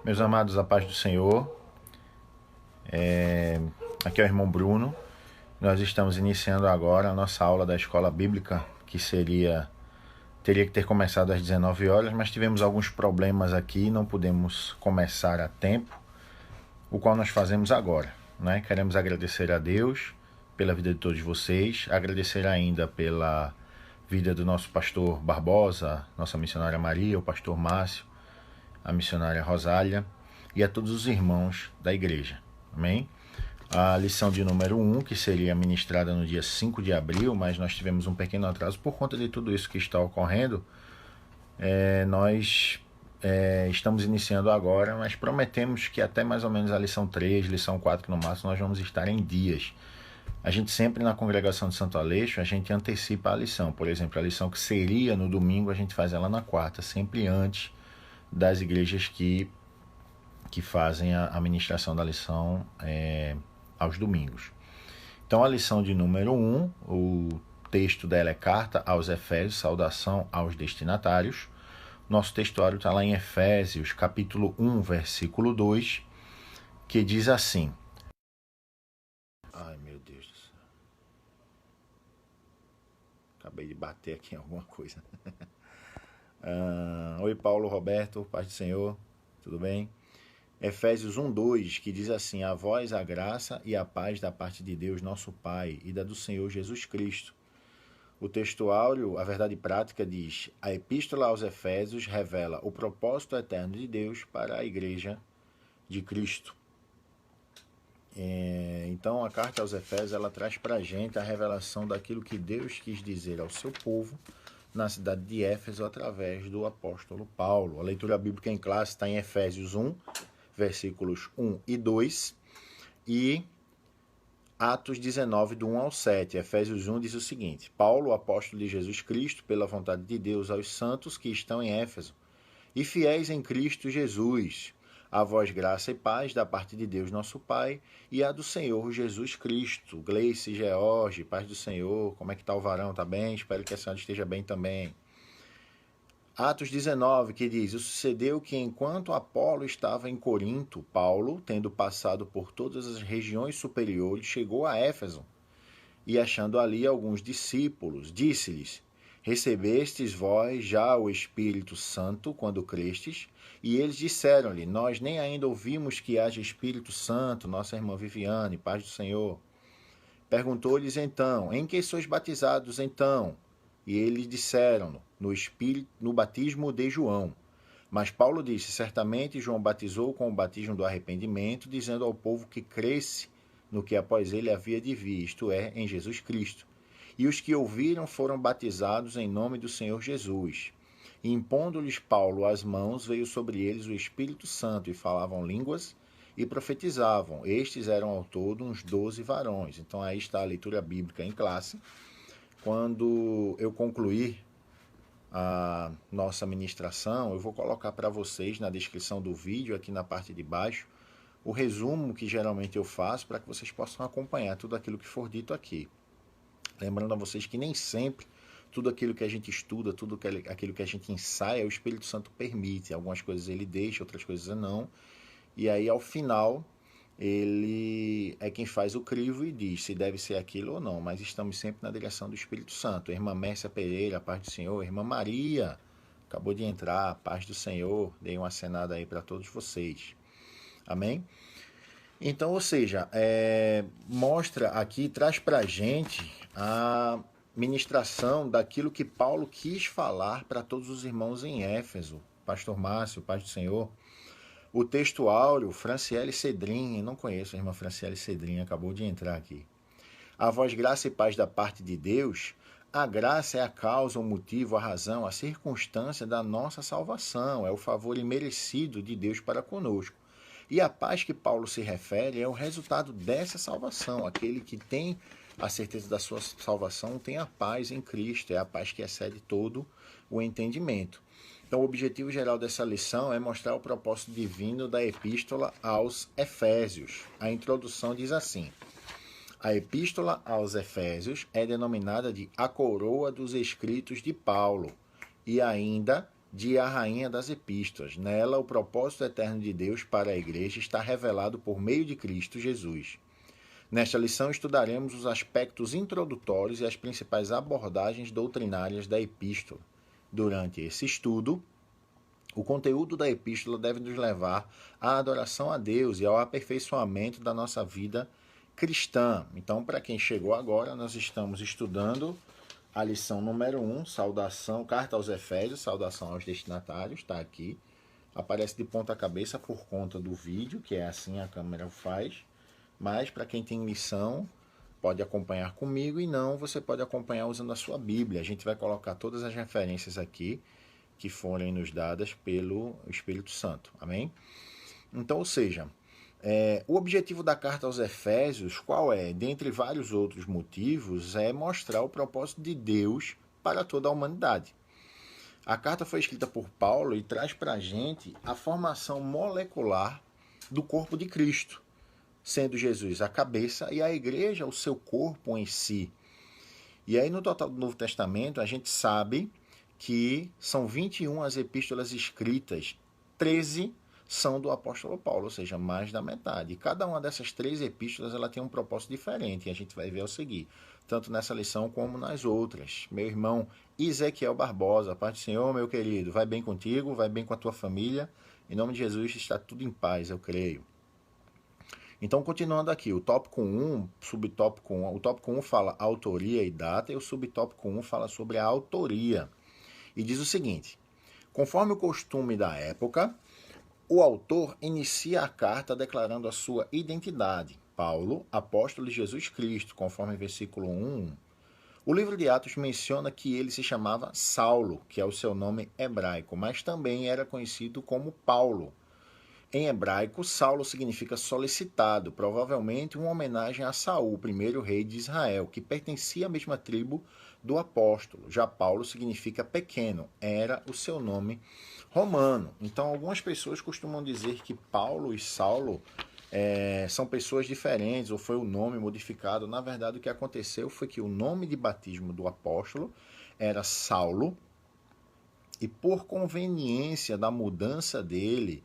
Meus amados, a paz do Senhor. Aqui é o irmão Bruno. Nós estamos iniciando agora a nossa aula da escola bíblica, que teria que ter começado às 19 horas, mas tivemos alguns problemas aqui e não pudemos começar a tempo, o qual nós fazemos agora, né? Queremos agradecer a Deus pela vida de todos vocês, agradecer ainda pela vida do nosso pastor Barbosa, nossa missionária Maria, o pastor Márcio, a missionária Rosália e a todos os irmãos da igreja. Amém? A lição de número 1, que seria ministrada no dia 5 de abril, mas nós tivemos um pequeno atraso por conta de tudo isso que está ocorrendo. Nós estamos iniciando agora, mas prometemos que até mais ou menos a lição 3, lição 4 no máximo, nós vamos estar em dias. A gente sempre na congregação de Santo Aleixo, a gente antecipa a lição. Por exemplo, a lição que seria no domingo, a gente faz ela na quarta, sempre antes das igrejas que fazem a ministração da lição aos domingos. Então, a lição de número 1, o texto dela é Carta aos Efésios, saudação aos destinatários. Nosso textuário está lá em Efésios, capítulo 1, versículo 2, que diz assim. Ai, meu Deus do céu. Acabei de bater aqui em alguma coisa. Oi, Paulo, Roberto, paz do Senhor, tudo bem? Efésios 1:2, que diz assim: a vós a graça e a paz da parte de Deus, nosso Pai, e da do Senhor Jesus Cristo. O textuário, a verdade prática, diz: a epístola aos Efésios revela o propósito eterno de Deus para a igreja de Cristo. Então, a carta aos Efésios, ela traz para a gente a revelação daquilo que Deus quis dizer ao seu povo na cidade de Éfeso através do apóstolo Paulo. A leitura bíblica em classe está em Efésios 1, versículos 1 e 2, e Atos 19, do 1 ao 7. Efésios 1 diz o seguinte: Paulo, apóstolo de Jesus Cristo, pela vontade de Deus, aos santos que estão em Éfeso, e fiéis em Cristo Jesus, a vós graça e paz da parte de Deus nosso Pai e a do Senhor Jesus Cristo. Gleice, George, paz do Senhor, como é que está o varão? Tá bem? Espero que a senhora esteja bem também. Atos 19, que diz: sucedeu que enquanto Apolo estava em Corinto, Paulo, tendo passado por todas as regiões superiores, chegou a Éfeso, e achando ali alguns discípulos, disse-lhes: recebestes vós já o Espírito Santo quando crestes? E eles disseram-lhe: nós nem ainda ouvimos que haja Espírito Santo. Nossa irmã Viviane, paz do Senhor. Perguntou-lhes então: em que sois batizados então? E eles disseram: no batismo de João. Mas Paulo disse: certamente João batizou com o batismo do arrependimento, dizendo ao povo que cresce no que após ele havia de vir, isto é, em Jesus Cristo. E os que ouviram foram batizados em nome do Senhor Jesus. E impondo-lhes Paulo as mãos, veio sobre eles o Espírito Santo, e falavam línguas e profetizavam. Estes eram ao todo uns 12 varões. Então aí está a leitura bíblica em classe. Quando eu concluir a nossa ministração, eu vou colocar para vocês na descrição do vídeo, aqui na parte de baixo, o resumo que geralmente eu faço para que vocês possam acompanhar tudo aquilo que for dito aqui. Lembrando a vocês que nem sempre tudo aquilo que a gente estuda, tudo aquilo que a gente ensaia, o Espírito Santo permite. Algumas coisas ele deixa, outras coisas não. E aí, ao final, ele é quem faz o crivo e diz se deve ser aquilo ou não. Mas estamos sempre na direção do Espírito Santo. Irmã Mércia Pereira, paz do Senhor. Irmã Maria, acabou de entrar, paz do Senhor. Dei uma acenada aí para todos vocês. Amém? Então, ou seja, mostra aqui, traz para a gente a ministração daquilo que Paulo quis falar para todos os irmãos em Éfeso. Pastor Márcio, paz do Senhor. O texto áureo, Franciele Cedrin, não conheço a irmã Franciele Cedrin, acabou de entrar aqui. A vós graça e paz da parte de Deus. A graça é a causa, o motivo, a razão, a circunstância da nossa salvação, é o favor imerecido de Deus para conosco. E a paz que Paulo se refere é o resultado dessa salvação. Aquele que tem a certeza da sua salvação tem a paz em Cristo, é a paz que excede todo o entendimento. Então, o objetivo geral dessa lição é mostrar o propósito divino da epístola aos Efésios. A introdução diz assim: a epístola aos Efésios é denominada de a coroa dos escritos de Paulo e ainda de A Rainha das Epístolas. Nela, o propósito eterno de Deus para a Igreja está revelado por meio de Cristo Jesus. Nesta lição, estudaremos os aspectos introdutórios e as principais abordagens doutrinárias da Epístola. Durante esse estudo, o conteúdo da Epístola deve nos levar à adoração a Deus e ao aperfeiçoamento da nossa vida cristã. Então, para quem chegou agora, nós estamos estudando a lição número 1, saudação, carta aos Efésios, saudação aos destinatários, está aqui. Aparece de ponta cabeça por conta do vídeo, que é assim a câmera faz. Mas para quem tem lição, pode acompanhar comigo e não, você pode acompanhar usando a sua Bíblia. A gente vai colocar todas as referências aqui que forem nos dadas pelo Espírito Santo. Amém? Então, ou seja, o objetivo da carta aos Efésios, qual é? Dentre vários outros motivos, é mostrar o propósito de Deus para toda a humanidade. A carta foi escrita por Paulo e traz para a gente a formação molecular do corpo de Cristo, sendo Jesus a cabeça e a igreja o seu corpo em si. E aí no total do Novo Testamento a gente sabe que são 21 as epístolas escritas, 13 são do apóstolo Paulo, ou seja, mais da metade. E cada uma dessas 13 epístolas ela tem um propósito diferente, e a gente vai ver ao seguir, tanto nessa lição como nas outras. Meu irmão Ezequiel Barbosa, paz do Senhor, meu querido, vai bem contigo, vai bem com a tua família, em nome de Jesus está tudo em paz, eu creio. Então, continuando aqui, o tópico 1, subtópico 1, o tópico 1 fala autoria e data, e o subtópico 1 fala sobre a autoria. E diz o seguinte: conforme o costume da época, o autor inicia a carta declarando a sua identidade. Paulo, apóstolo de Jesus Cristo, conforme versículo 1. O livro de Atos menciona que ele se chamava Saulo, que é o seu nome hebraico, mas também era conhecido como Paulo. Em hebraico, Saulo significa solicitado, provavelmente uma homenagem a Saul, primeiro rei de Israel, que pertencia à mesma tribo do apóstolo. Já Paulo significa pequeno, era o seu nome romano. Então, algumas pessoas costumam dizer que Paulo e Saulo são pessoas diferentes, ou foi o nome modificado. Na verdade, o que aconteceu foi que o nome de batismo do apóstolo era Saulo, e por conveniência da mudança dele,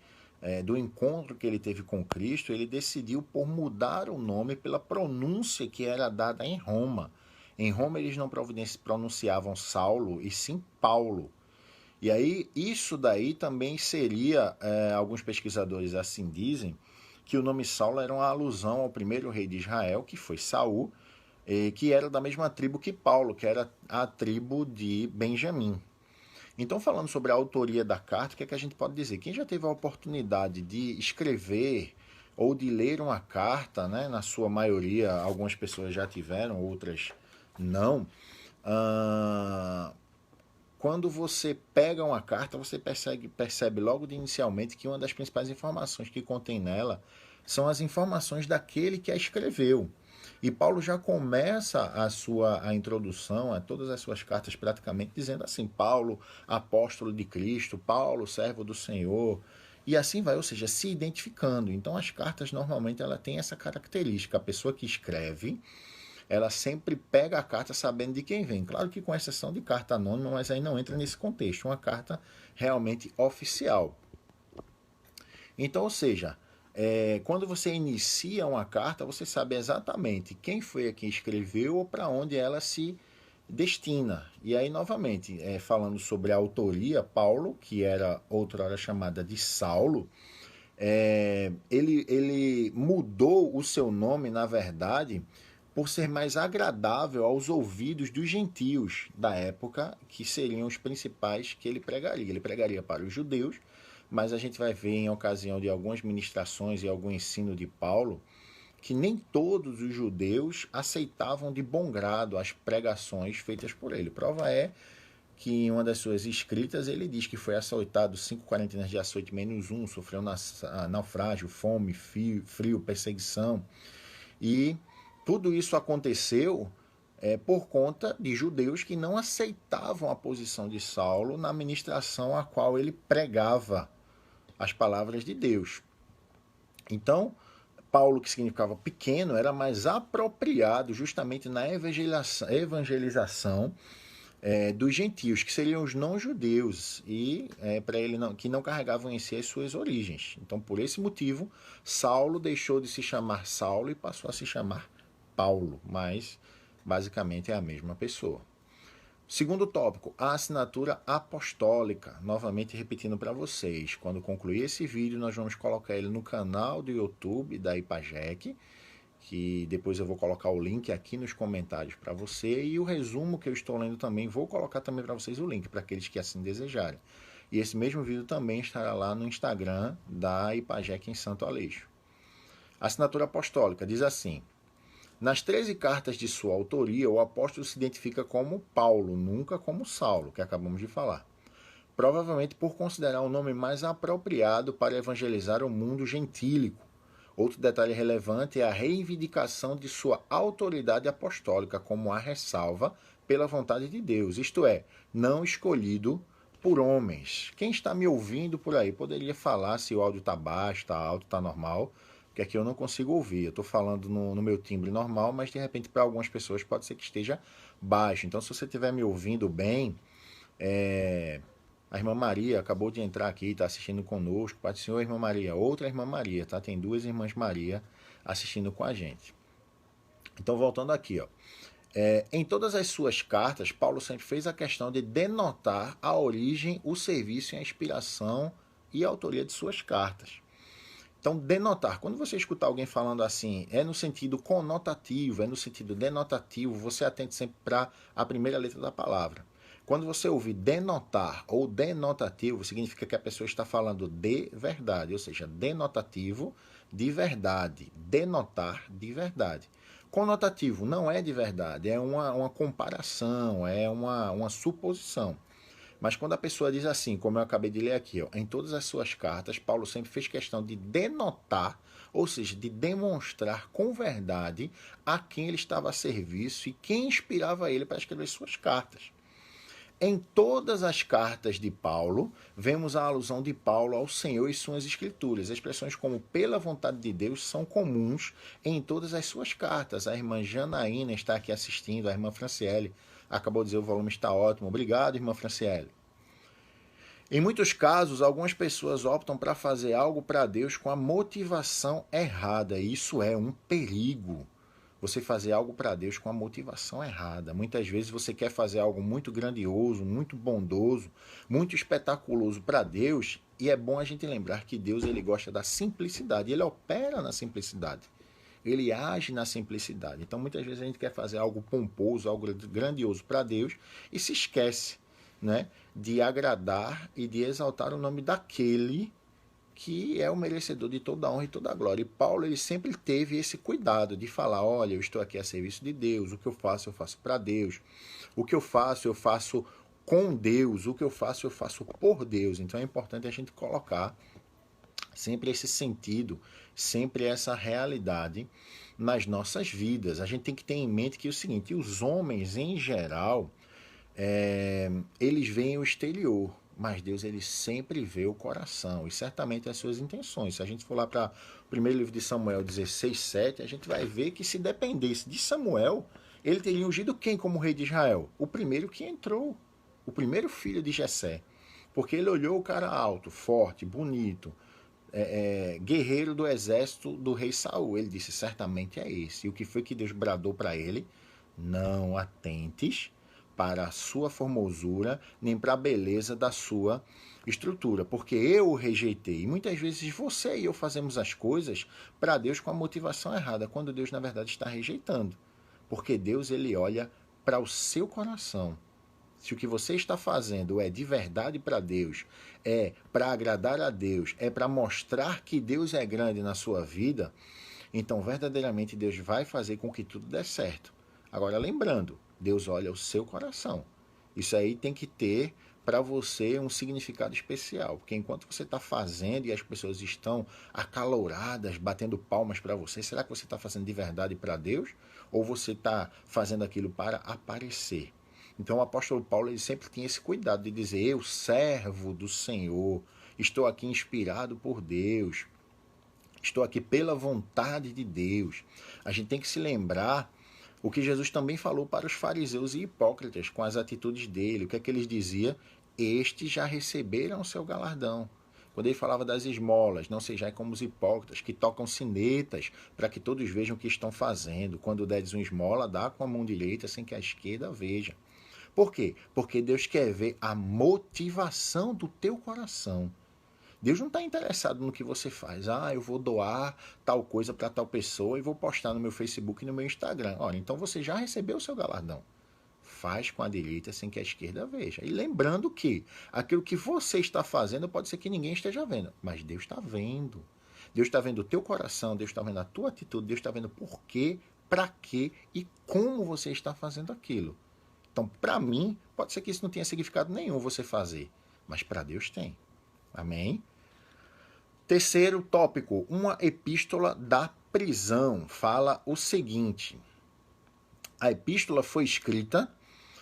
do encontro que ele teve com Cristo, ele decidiu por mudar o nome pela pronúncia que era dada em Roma. Em Roma eles não pronunciavam Saulo, e sim Paulo. E aí isso daí também seria, alguns pesquisadores assim dizem, que o nome Saulo era uma alusão ao primeiro rei de Israel, que foi Saul, que era da mesma tribo que Paulo, que era a tribo de Benjamim. Então, falando sobre a autoria da carta, o que é que a gente pode dizer? Quem já teve a oportunidade de escrever ou de ler uma carta, né? Na sua maioria, algumas pessoas já tiveram, outras não. Quando você pega uma carta, você percebe logo de inicialmente que uma das principais informações que contém nela são as informações daquele que a escreveu. E Paulo já começa a introdução a todas as suas cartas praticamente dizendo assim: Paulo, apóstolo de Cristo, Paulo, servo do Senhor, e assim vai, ou seja, se identificando. Então as cartas normalmente ela tem essa característica, a pessoa que escreve, ela sempre pega a carta sabendo de quem vem. Claro que com exceção de carta anônima, mas aí não entra nesse contexto, uma carta realmente oficial. Então, ou seja, quando você inicia uma carta, você sabe exatamente quem foi a que escreveu ou para onde ela se destina. E aí, novamente, falando sobre a autoria, Paulo, que era outrora chamada de Saulo, ele mudou o seu nome, na verdade, por ser mais agradável aos ouvidos dos gentios da época, que seriam os principais que ele pregaria. Ele pregaria para os judeus, mas a gente vai ver em ocasião de algumas ministrações e algum ensino de Paulo, que nem todos os judeus aceitavam de bom grado as pregações feitas por ele. Prova é que em uma das suas escritas ele diz que foi açoitado 5 quarentenas de açoite menos 1, sofreu naufrágio, fome, frio, perseguição. E tudo isso aconteceu por conta de judeus que não aceitavam a posição de Saulo na ministração a qual ele pregava as palavras de Deus. Então, Paulo, que significava pequeno, era mais apropriado justamente na evangelização dos gentios, que seriam os não-judeus, e para ele que não carregavam em si as suas origens. Então, por esse motivo, Saulo deixou de se chamar Saulo e passou a se chamar Paulo, mas basicamente é a mesma pessoa. Segundo tópico, a assinatura apostólica. Novamente repetindo para vocês, quando concluir esse vídeo, nós vamos colocar ele no canal do YouTube da IPAGEC, que depois eu vou colocar o link aqui nos comentários para você, e o resumo que eu estou lendo também, vou colocar também para vocês o link, para aqueles que assim desejarem. E esse mesmo vídeo também estará lá no Instagram da IPAGEC em Santo Aleixo. A assinatura apostólica diz assim: nas 13 cartas de sua autoria, o apóstolo se identifica como Paulo, nunca como Saulo, que acabamos de falar. Provavelmente por considerar o nome mais apropriado para evangelizar o mundo gentílico. Outro detalhe relevante é a reivindicação de sua autoridade apostólica como a ressalva pela vontade de Deus, isto é, não escolhido por homens. Quem está me ouvindo por aí poderia falar se o áudio está baixo, está alto, está normal, porque aqui eu não consigo ouvir. Eu estou falando no meu timbre normal, mas de repente para algumas pessoas pode ser que esteja baixo. Então, se você estiver me ouvindo bem, a irmã Maria acabou de entrar aqui, está assistindo conosco. Pai do Senhor, irmã Maria. Outra irmã Maria, tá? Tem duas irmãs Maria assistindo com a gente. Então, voltando aqui, ó. Em todas as suas cartas, Paulo sempre fez a questão de denotar a origem, o serviço e a inspiração e a autoria de suas cartas. Então, denotar. Quando você escutar alguém falando assim, é no sentido conotativo, é no sentido denotativo, você atende sempre para a primeira letra da palavra. Quando você ouvir denotar ou denotativo, significa que a pessoa está falando de verdade, ou seja, denotativo de verdade, denotar de verdade. Conotativo não é de verdade, é uma comparação, é uma suposição. Mas quando a pessoa diz assim, como eu acabei de ler aqui, ó, em todas as suas cartas, Paulo sempre fez questão de denotar, ou seja, de demonstrar com verdade a quem ele estava a serviço e quem inspirava ele para escrever suas cartas. Em todas as cartas de Paulo, vemos a alusão de Paulo ao Senhor e suas escrituras. Expressões como pela vontade de Deus são comuns em todas as suas cartas. A irmã Janaína está aqui assistindo, a irmã Franciele acabou de dizer o volume está ótimo. Obrigado, irmã Franciele. Em muitos casos, algumas pessoas optam para fazer algo para Deus com a motivação errada. E isso é um perigo. Você fazer algo para Deus com a motivação errada. Muitas vezes você quer fazer algo muito grandioso, muito bondoso, muito espetaculoso para Deus, e é bom a gente lembrar que Deus ele gosta da simplicidade, ele opera na simplicidade. Ele age na simplicidade. Então, muitas vezes a gente quer fazer algo pomposo, algo grandioso para Deus e se esquece, né, de agradar e de exaltar o nome daquele que é o merecedor de toda a honra e toda a glória. E Paulo ele sempre teve esse cuidado de falar, olha, eu estou aqui a serviço de Deus, o que eu faço para Deus, o que eu faço com Deus, o que eu faço por Deus. Então é importante a gente colocar sempre esse sentido, sempre essa realidade nas nossas vidas. A gente tem que ter em mente que é o seguinte, os homens em geral, eles veem o exterior, mas Deus ele sempre vê o coração e certamente as suas intenções. Se a gente for lá para o primeiro livro de Samuel 16:7, a gente vai ver que se dependesse de Samuel, ele teria ungido quem como rei de Israel? O primeiro que entrou, o primeiro filho de Jessé, porque ele olhou o cara alto, forte, bonito, guerreiro do exército do rei Saul. Ele disse, certamente é esse. E o que foi que Deus bradou para ele? Não atentes para a sua formosura, nem para a beleza da sua estrutura, porque eu o rejeitei. E muitas vezes você e eu fazemos as coisas para Deus com a motivação errada, quando Deus na verdade está rejeitando. Porque Deus ele olha para o seu coração. Se o que você está fazendo é de verdade para Deus, é para agradar a Deus, é para mostrar que Deus é grande na sua vida, então verdadeiramente Deus vai fazer com que tudo dê certo. Agora lembrando, Deus olha o seu coração. Isso aí tem que ter para você um significado especial, porque enquanto você está fazendo e as pessoas estão acaloradas, batendo palmas para você, será que você está fazendo de verdade para Deus? Ou você está fazendo aquilo para aparecer? Então o apóstolo Paulo ele sempre tinha esse cuidado de dizer, eu, servo do Senhor, estou aqui inspirado por Deus, estou aqui pela vontade de Deus. A gente tem que se lembrar O que Jesus também falou para os fariseus e hipócritas com as atitudes dele. O que é que eles diziam? Estes já receberam o seu galardão. Quando ele falava das esmolas, não sejais como os hipócritas, que tocam sinetas para que todos vejam o que estão fazendo. Quando deres uma esmola, dá com a mão direita sem que a esquerda veja. Por quê? Porque Deus quer ver a motivação do teu coração. Deus não está interessado no que você faz. Ah, eu vou doar tal coisa para tal pessoa e vou postar no meu Facebook e no meu Instagram. Olha, então você já recebeu o seu galardão. Faz com a direita sem que a esquerda veja. E lembrando que aquilo que você está fazendo pode ser que ninguém esteja vendo, mas Deus está vendo. Deus está vendo o teu coração, Deus está vendo a tua atitude, Deus está vendo por quê, para quê e como você está fazendo aquilo. Então, para mim, pode ser que isso não tenha significado nenhum você fazer, mas para Deus tem. Amém? Terceiro tópico, uma epístola da prisão. Fala o seguinte: a epístola foi escrita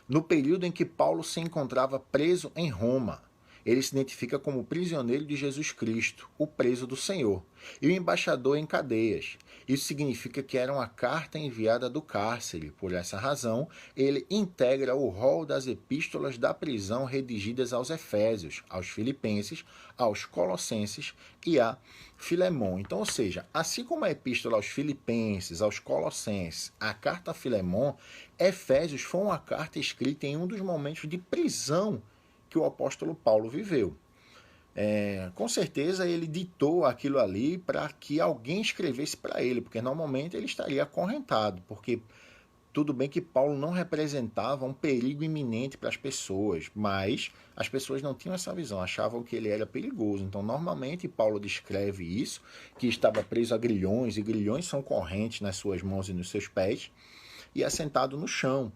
no período em que Paulo se encontrava preso em Roma. Ele se identifica como prisioneiro de Jesus Cristo, o preso do Senhor, e o embaixador em cadeias. Isso significa que era uma carta enviada do cárcere. Por essa razão, ele integra o rol das epístolas da prisão redigidas aos Efésios, aos Filipenses, aos Colossenses e a Filemon. Então, ou seja, assim como a epístola aos Filipenses, aos Colossenses, a carta a Filemon, Efésios foi uma carta escrita em um dos momentos de prisão que o apóstolo Paulo viveu. Com certeza ele ditou aquilo ali para que alguém escrevesse para ele, porque normalmente ele estaria acorrentado, porque tudo bem que Paulo não representava um perigo iminente para as pessoas, mas as pessoas não tinham essa visão, achavam que ele era perigoso. Então, normalmente, Paulo descreve isso, que estava preso a grilhões, e grilhões são correntes nas suas mãos e nos seus pés, e assentado no chão.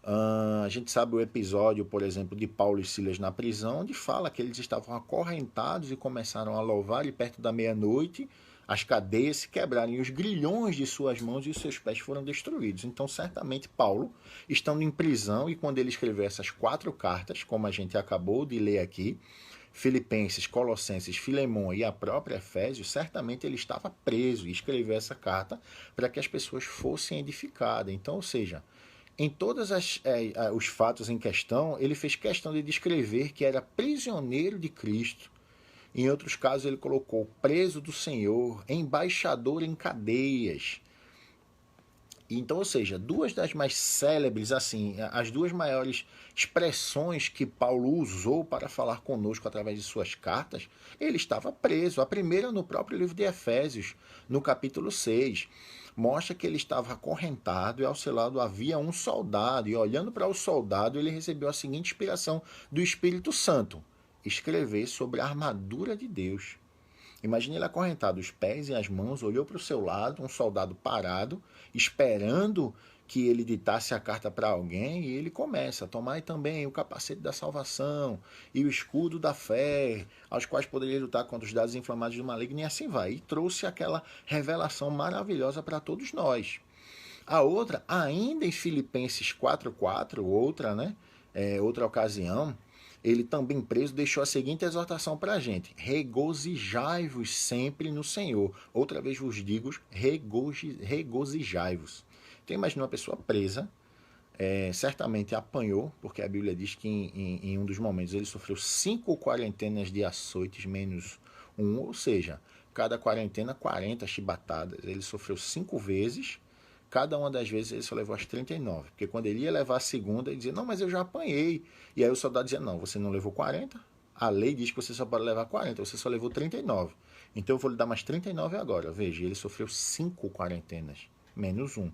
A gente sabe o episódio, por exemplo, de Paulo e Silas na prisão, onde fala que eles estavam acorrentados e começaram a louvar, e perto da meia-noite as cadeias se quebraram e os grilhões de suas mãos e os seus pés foram destruídos. Então, certamente, Paulo, estando em prisão, e quando ele escreveu essas 4 cartas, como a gente acabou de ler aqui, Filipenses, Colossenses, Filemon e a própria Efésios, certamente ele estava preso e escreveu essa carta para que as pessoas fossem edificadas. Então, ou seja, em todos os fatos em questão, ele fez questão de descrever que era prisioneiro de Cristo. Em outros casos, ele colocou preso do Senhor, embaixador em cadeias. Então, ou seja, duas das mais célebres, assim, as duas maiores expressões que Paulo usou para falar conosco através de suas cartas, ele estava preso. A primeira no próprio livro de Efésios, no capítulo 6. Mostra que ele estava acorrentado e ao seu lado havia um soldado. E olhando para o soldado, ele recebeu a seguinte inspiração do Espírito Santo: escrever sobre a armadura de Deus. Imagine ele acorrentado, os pés e as mãos, olhou para o seu lado, um soldado parado, esperando que ele ditasse a carta para alguém, e ele começa: tomai também o capacete da salvação e o escudo da fé, aos quais poderia lutar contra os dados inflamados do maligno, e assim vai. E trouxe aquela revelação maravilhosa para todos nós. A outra, ainda em Filipenses 4:4, outra ocasião, ele também preso deixou a seguinte exortação para a gente: regozijai-vos sempre no Senhor. Outra vez vos digo, regozijai-vos. Então imagina uma pessoa presa, certamente apanhou, porque a Bíblia diz que em um dos momentos ele sofreu 5 quarentenas de açoites menos um, ou seja, cada quarentena 40 chibatadas. Ele sofreu 5 vezes. Cada uma das vezes ele só levou as 39. Porque quando ele ia levar a segunda, ele dizia: não, mas eu já apanhei. E aí o soldado dizia: não, você não levou 40. A lei diz que você só pode levar 40, você só levou 39. Então eu vou lhe dar mais 39 agora. Veja, ele sofreu 5 quarentenas, menos 1.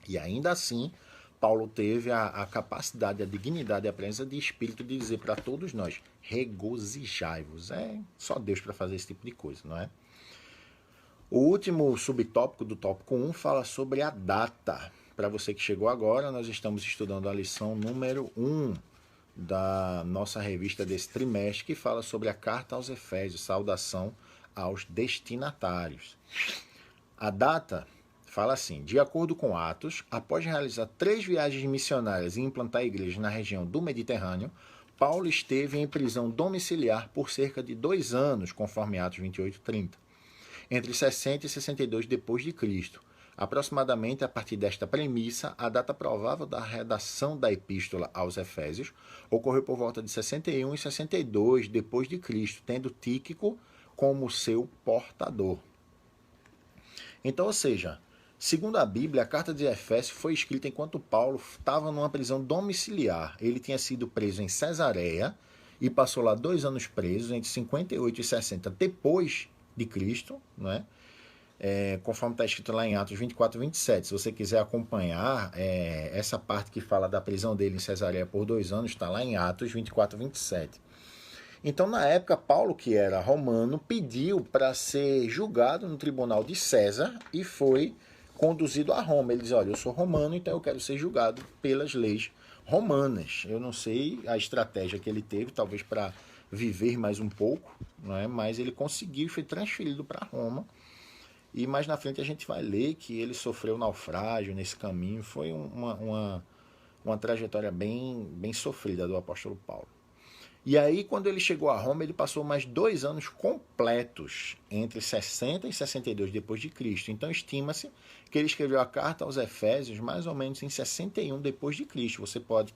E ainda assim, Paulo teve a capacidade, a dignidade, a presença de espírito de dizer para todos nós: regozijai-vos. É só Deus para fazer esse tipo de coisa, não é? O último subtópico do tópico 1 fala sobre a data. Para você que chegou agora, nós estamos estudando a lição número 1 da nossa revista desse trimestre, que fala sobre a carta aos Efésios, saudação aos destinatários. A data fala assim: de acordo com Atos, após realizar 3 viagens missionárias e implantar igrejas na região do Mediterrâneo, Paulo esteve em prisão domiciliar por cerca de 2 anos, conforme Atos 28:30. Entre 60 e 62 depois de Cristo. Aproximadamente a partir desta premissa, a data provável da redação da epístola aos Efésios ocorreu por volta de 61 e 62 depois de Cristo, tendo Tíquico como seu portador. Então, ou seja, segundo a Bíblia, a carta de Efésios foi escrita enquanto Paulo estava numa prisão domiciliar. Ele tinha sido preso em Cesareia e passou lá 2 anos preso, entre 58 e 60 depois de Cristo, né? Conforme está escrito lá em Atos 24 e 27. Se você quiser acompanhar essa parte que fala da prisão dele em Cesareia por 2 anos, está lá em Atos 24 e 27. Então, na época, Paulo, que era romano, pediu para ser julgado no tribunal de César e foi conduzido a Roma. Ele diz, olha, eu sou romano, então eu quero ser julgado pelas leis romanas. Eu não sei a estratégia que ele teve, talvez para viver mais um pouco, né? Mas ele conseguiu e foi transferido para Roma. E mais na frente a gente vai ler que ele sofreu naufrágio nesse caminho. Foi uma trajetória bem sofrida do apóstolo Paulo. E aí, quando ele chegou a Roma, ele passou mais 2 anos completos, entre 60 e 62 depois de Cristo. Então, estima-se que ele escreveu a carta aos Efésios mais ou menos em 61 depois de Cristo. Você pode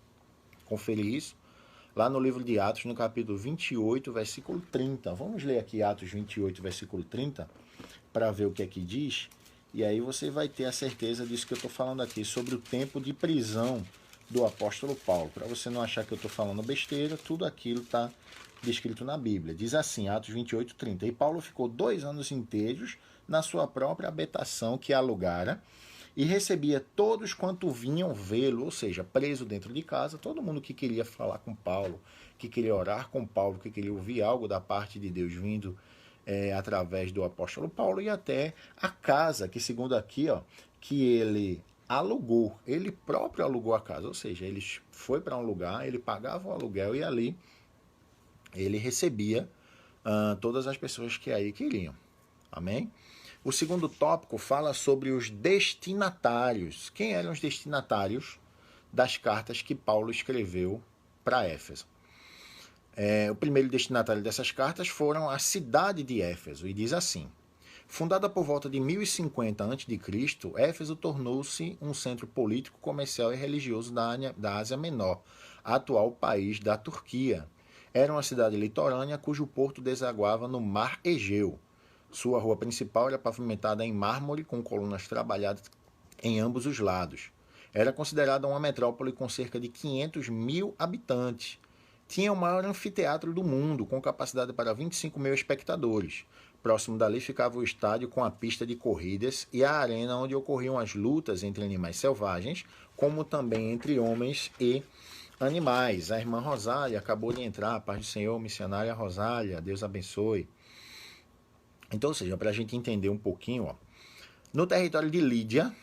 conferir isso lá no livro de Atos, no capítulo 28, versículo 30. Vamos ler aqui Atos 28, versículo 30, para ver o que é que diz. E aí você vai ter a certeza disso que eu estou falando aqui, sobre o tempo de prisão do apóstolo Paulo. Para você não achar que eu estou falando besteira, tudo aquilo está descrito na Bíblia. Diz assim, Atos 28, 30. E Paulo ficou 2 anos inteiros na sua própria habitação que alugara e recebia todos quanto vinham vê-lo, ou seja, preso dentro de casa, todo mundo que queria falar com Paulo, que queria orar com Paulo, que queria ouvir algo da parte de Deus vindo através do apóstolo Paulo, e até a casa, que segundo aqui, que ele alugou, ele próprio alugou a casa, ou seja, ele foi para um lugar, ele pagava o aluguel e ali ele recebia todas as pessoas que aí queriam. Amém? O segundo tópico fala sobre os destinatários. Quem eram os destinatários das cartas que Paulo escreveu para Éfeso? O primeiro destinatário dessas cartas foram a cidade de Éfeso, e diz assim: fundada por volta de 1050 a.C., Éfeso tornou-se um centro político, comercial e religioso da Ásia Menor, atual país da Turquia. Era uma cidade litorânea cujo porto desaguava no Mar Egeu. Sua rua principal era pavimentada em mármore com colunas trabalhadas em ambos os lados. Era considerada uma metrópole com cerca de 500 mil habitantes. Tinha o maior anfiteatro do mundo, com capacidade para 25 mil espectadores. Próximo dali ficava o estádio com a pista de corridas e a arena onde ocorriam as lutas entre animais selvagens, como também entre homens e animais. A irmã Rosália acabou de entrar, paz do Senhor, missionária Rosália, Deus abençoe. Então, ou seja, para a gente entender um pouquinho, no território de Lídia,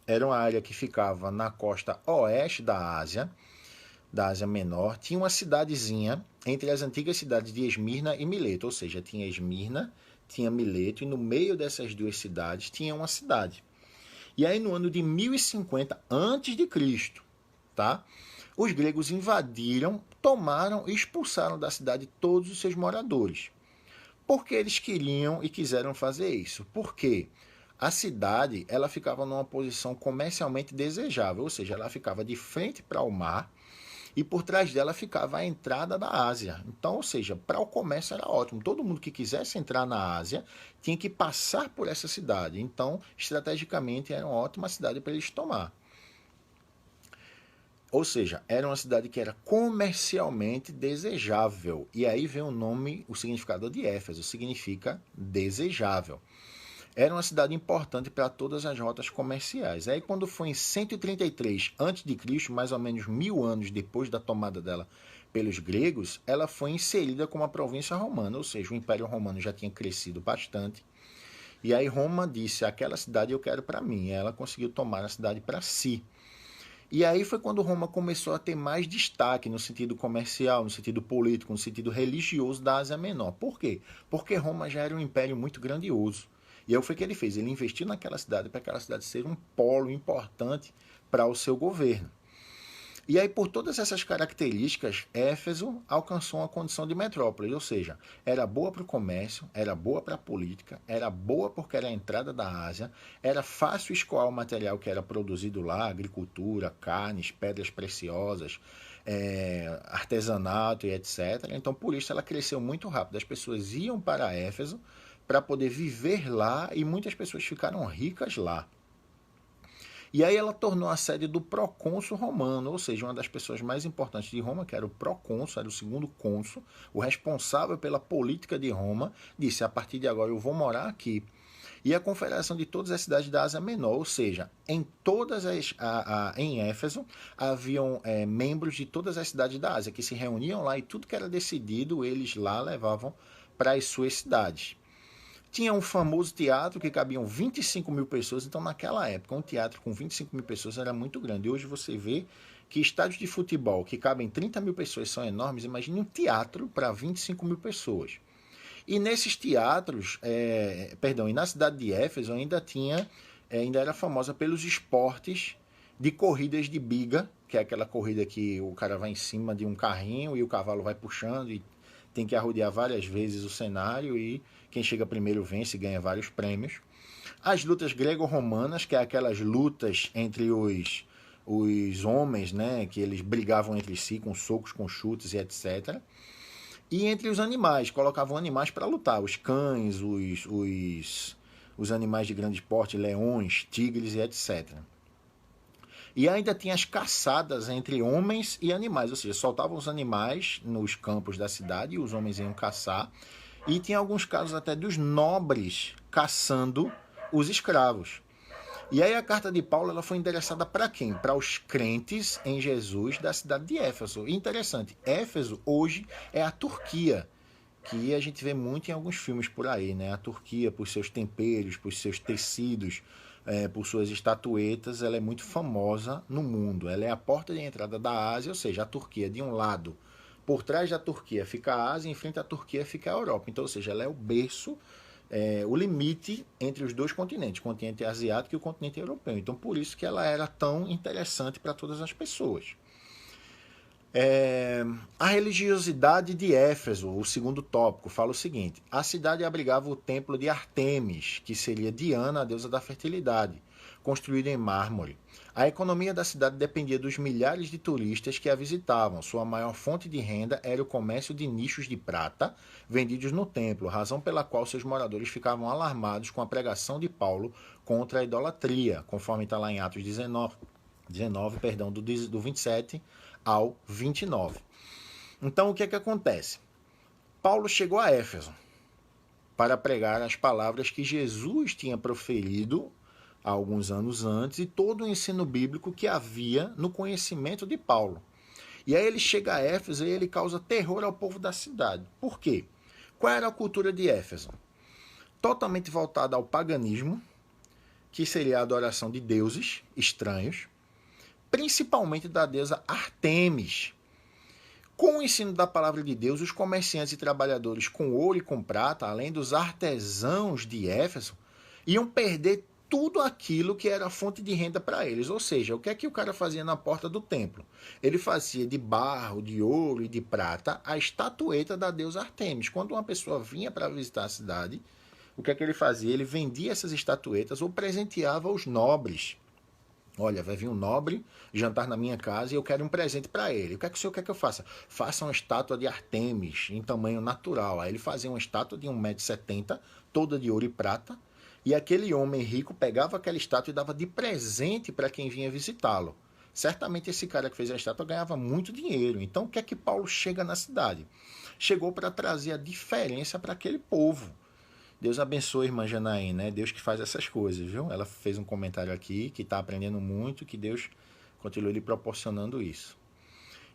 era uma área que ficava na costa oeste da Ásia Menor, tinha uma cidadezinha entre as antigas cidades de Esmirna e Mileto, ou seja, tinha Esmirna, tinha Mileto, e no meio dessas duas cidades tinha uma cidade. E aí no ano de 1050 a.C., tá? Os gregos invadiram, tomaram e expulsaram da cidade todos os seus moradores. Por que eles queriam e quiseram fazer isso? Porque a cidade ela ficava numa posição comercialmente desejável, ou seja, ela ficava de frente para o mar e por trás dela ficava a entrada da Ásia. Então, ou seja, para o comércio era ótimo. Todo mundo que quisesse entrar na Ásia tinha que passar por essa cidade. Então, estrategicamente, era uma ótima cidade para eles tomar. Ou seja, era uma cidade que era comercialmente desejável. E aí vem o nome, o significado de Éfeso, significa desejável. Era uma cidade importante para todas as rotas comerciais. Aí quando foi em 133 a.C., mais ou menos 1000 anos depois da tomada dela pelos gregos, ela foi inserida como uma província romana, ou seja, o Império Romano já tinha crescido bastante. E aí Roma disse, aquela cidade eu quero para mim. E ela conseguiu tomar a cidade para si. E aí foi quando Roma começou a ter mais destaque no sentido comercial, no sentido político, no sentido religioso da Ásia Menor. Por quê? Porque Roma já era um império muito grandioso. E aí foi o que ele fez, ele investiu naquela cidade para aquela cidade ser um polo importante para o seu governo. E aí, por todas essas características, Éfeso alcançou uma condição de metrópole, ou seja, era boa para o comércio, era boa para a política, era boa porque era a entrada da Ásia, era fácil escoar o material que era produzido lá, agricultura, carnes, pedras preciosas, artesanato e etc. Então, por isso, ela cresceu muito rápido. As pessoas iam para Éfeso para poder viver lá e muitas pessoas ficaram ricas lá. E aí ela tornou a sede do procônsul romano, ou seja, uma das pessoas mais importantes de Roma, que era o procônsul, era o segundo cônsul, o responsável pela política de Roma, disse, a partir de agora eu vou morar aqui. E a confederação de todas as cidades da Ásia Menor, ou seja, em Éfeso haviam membros de todas as cidades da Ásia que se reuniam lá e tudo que era decidido eles lá levavam para as suas cidades. Tinha um famoso teatro que cabiam 25 mil pessoas, então naquela época um teatro com 25 mil pessoas era muito grande. Hoje você vê que estádios de futebol que cabem 30 mil pessoas são enormes, imagine um teatro para 25 mil pessoas. E nesses teatros, e na cidade de Éfeso ainda era famosa pelos esportes de corridas de biga, que é aquela corrida que o cara vai em cima de um carrinho e o cavalo vai puxando e tem que arrodear várias vezes o cenário e quem chega primeiro vence e ganha vários prêmios. As lutas grego-romanas, que é aquelas lutas entre os homens, né, que eles brigavam entre si com socos, com chutes e etc. E entre os animais, colocavam animais para lutar, os cães, os animais de grande porte, leões, tigres e etc. E ainda tinha as caçadas entre homens e animais, ou seja, soltavam os animais nos campos da cidade e os homens iam caçar. E tinha alguns casos até dos nobres caçando os escravos. E aí a carta de Paulo ela foi endereçada para quem? Para os crentes em Jesus da cidade de Éfeso. E interessante, Éfeso hoje é a Turquia, que a gente vê muito em alguns filmes por aí, né? A Turquia, por seus temperos, por seus tecidos, por suas estatuetas, ela é muito famosa no mundo. Ela é a porta de entrada da Ásia, ou seja, a Turquia de um lado. Por trás da Turquia fica a Ásia, em frente à Turquia fica a Europa. Então, ou seja, ela é o berço, o limite entre os dois continentes, o continente asiático e o continente europeu. Então, por isso que ela era tão interessante para todas as pessoas. A religiosidade de Éfeso, o segundo tópico, fala o seguinte: a cidade abrigava o templo de Ártemis, que seria Diana, a deusa da fertilidade, construído em mármore. A economia da cidade dependia dos milhares de turistas que a visitavam. Sua maior fonte de renda era o comércio de nichos de prata vendidos no templo, razão pela qual seus moradores ficavam alarmados com a pregação de Paulo contra a idolatria, conforme está lá em Atos 19 do 27 ao 29. Então, o que é que acontece? Paulo chegou a Éfeso para pregar as palavras que Jesus tinha proferido há alguns anos antes e todo o ensino bíblico que havia no conhecimento de Paulo. E aí ele chega a Éfeso e ele causa terror ao povo da cidade. Por quê? Qual era a cultura de Éfeso? Totalmente voltada ao paganismo, que seria a adoração de deuses estranhos, principalmente da deusa Ártemis. Com o ensino da palavra de Deus, os comerciantes e trabalhadores com ouro e com prata, além dos artesãos de Éfeso, iam perder tudo aquilo que era fonte de renda para eles. Ou seja, o que é que o cara fazia na porta do templo? Ele fazia de barro, de ouro e de prata a estatueta da deusa Ártemis. Quando uma pessoa vinha para visitar a cidade, o que é que ele fazia? Ele vendia essas estatuetas ou presenteava os nobres. Olha, vai vir um nobre jantar na minha casa e eu quero um presente para ele. O que é que o senhor quer que eu faça? Faça uma estátua de Ártemis em tamanho natural. Aí ele fazia uma estátua de 1,70 m, toda de ouro e prata, e aquele homem rico pegava aquela estátua e dava de presente para quem vinha visitá-lo. Certamente esse cara que fez a estátua ganhava muito dinheiro. Então o que é que Paulo chega na cidade? Chegou para trazer a diferença para aquele povo. Deus abençoe a irmã Janaína, né? Deus que faz essas coisas, viu? Ela fez um comentário aqui que está aprendendo muito, que Deus continue lhe proporcionando isso.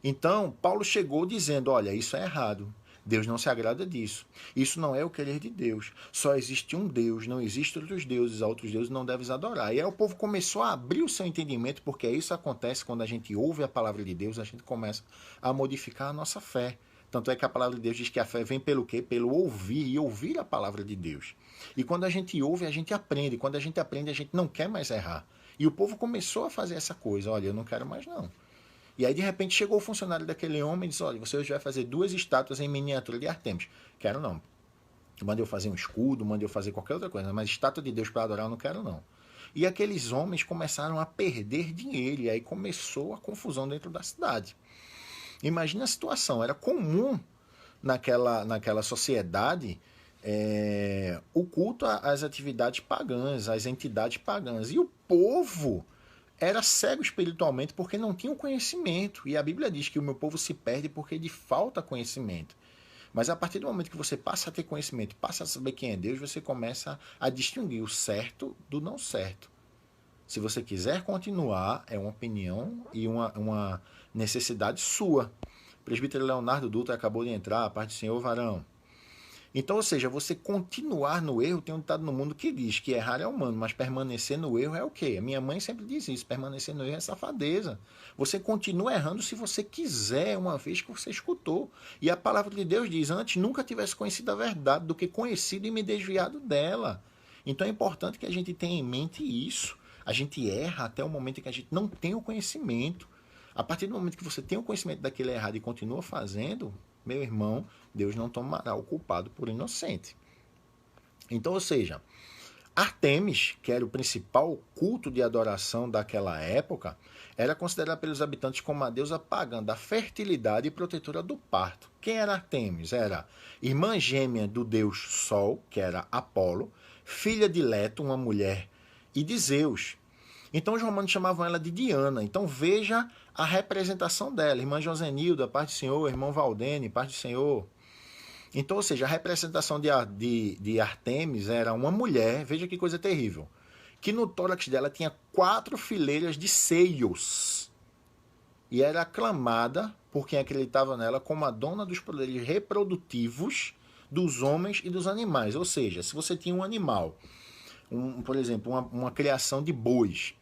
Então, Paulo chegou dizendo, olha, isso é errado. Deus não se agrada disso. Isso não é o querer de Deus. Só existe um Deus, não existem outros deuses. A outros deuses não deves adorar. E aí o povo começou a abrir o seu entendimento, porque isso acontece quando a gente ouve a palavra de Deus, a gente começa a modificar a nossa fé. Tanto é que a palavra de Deus diz que a fé vem pelo quê? Pelo ouvir, e ouvir a palavra de Deus. E quando a gente ouve, a gente aprende. E quando a gente aprende, a gente não quer mais errar. E o povo começou a fazer essa coisa. Olha, eu não quero mais não. E aí, de repente, chegou o funcionário daquele homem e disse, olha, você hoje vai fazer 2 estátuas em miniatura de Artemis. Quero não. Mandei eu fazer um escudo, mandei eu fazer qualquer outra coisa, mas estátua de Deus para adorar eu não quero não. E aqueles homens começaram a perder dinheiro, e aí começou a confusão dentro da cidade. Imagina a situação, era comum naquela sociedade o culto às atividades pagãs, às entidades pagãs. E o povo era cego espiritualmente porque não tinha o conhecimento. E a Bíblia diz que o meu povo se perde porque lhe falta conhecimento. Mas a partir do momento que você passa a ter conhecimento, passa a saber quem é Deus, você começa a distinguir o certo do não certo. Se você quiser continuar, é uma opinião e uma necessidade sua. O presbítero Leonardo Dutra acabou de entrar, a paz do Senhor, varão. Então, ou seja, você continuar no erro, tem um ditado no mundo que diz que errar é humano, mas permanecer no erro é o quê? A minha mãe sempre diz isso, permanecer no erro é safadeza. Você continua errando se você quiser, uma vez que você escutou. E a palavra de Deus diz, antes nunca tivesse conhecido a verdade do que conhecido e me desviado dela. Então é importante que a gente tenha em mente isso. A gente erra até o momento em que a gente não tem o conhecimento. A partir do momento que você tem o conhecimento daquilo errado e continua fazendo, meu irmão, Deus não tomará o culpado por inocente. Então, ou seja, Artemis, que era o principal culto de adoração daquela época, era considerada pelos habitantes como a deusa pagã da fertilidade e protetora do parto. Quem era Artemis? Era irmã gêmea do deus Sol, que era Apolo, filha de Leto, uma mulher, e de Zeus. Então os romanos chamavam ela de Diana. Então veja a representação dela. Irmã Josenilda, paz do Senhor. Irmão Valdene, paz do Senhor. Então, ou seja, a representação de Artemis era uma mulher, veja que coisa terrível, que no tórax dela tinha 4 fileiras de seios. E era aclamada por quem acreditava nela como a dona dos poderes reprodutivos dos homens e dos animais. Ou seja, se você tinha um animal, por exemplo, uma criação de bois,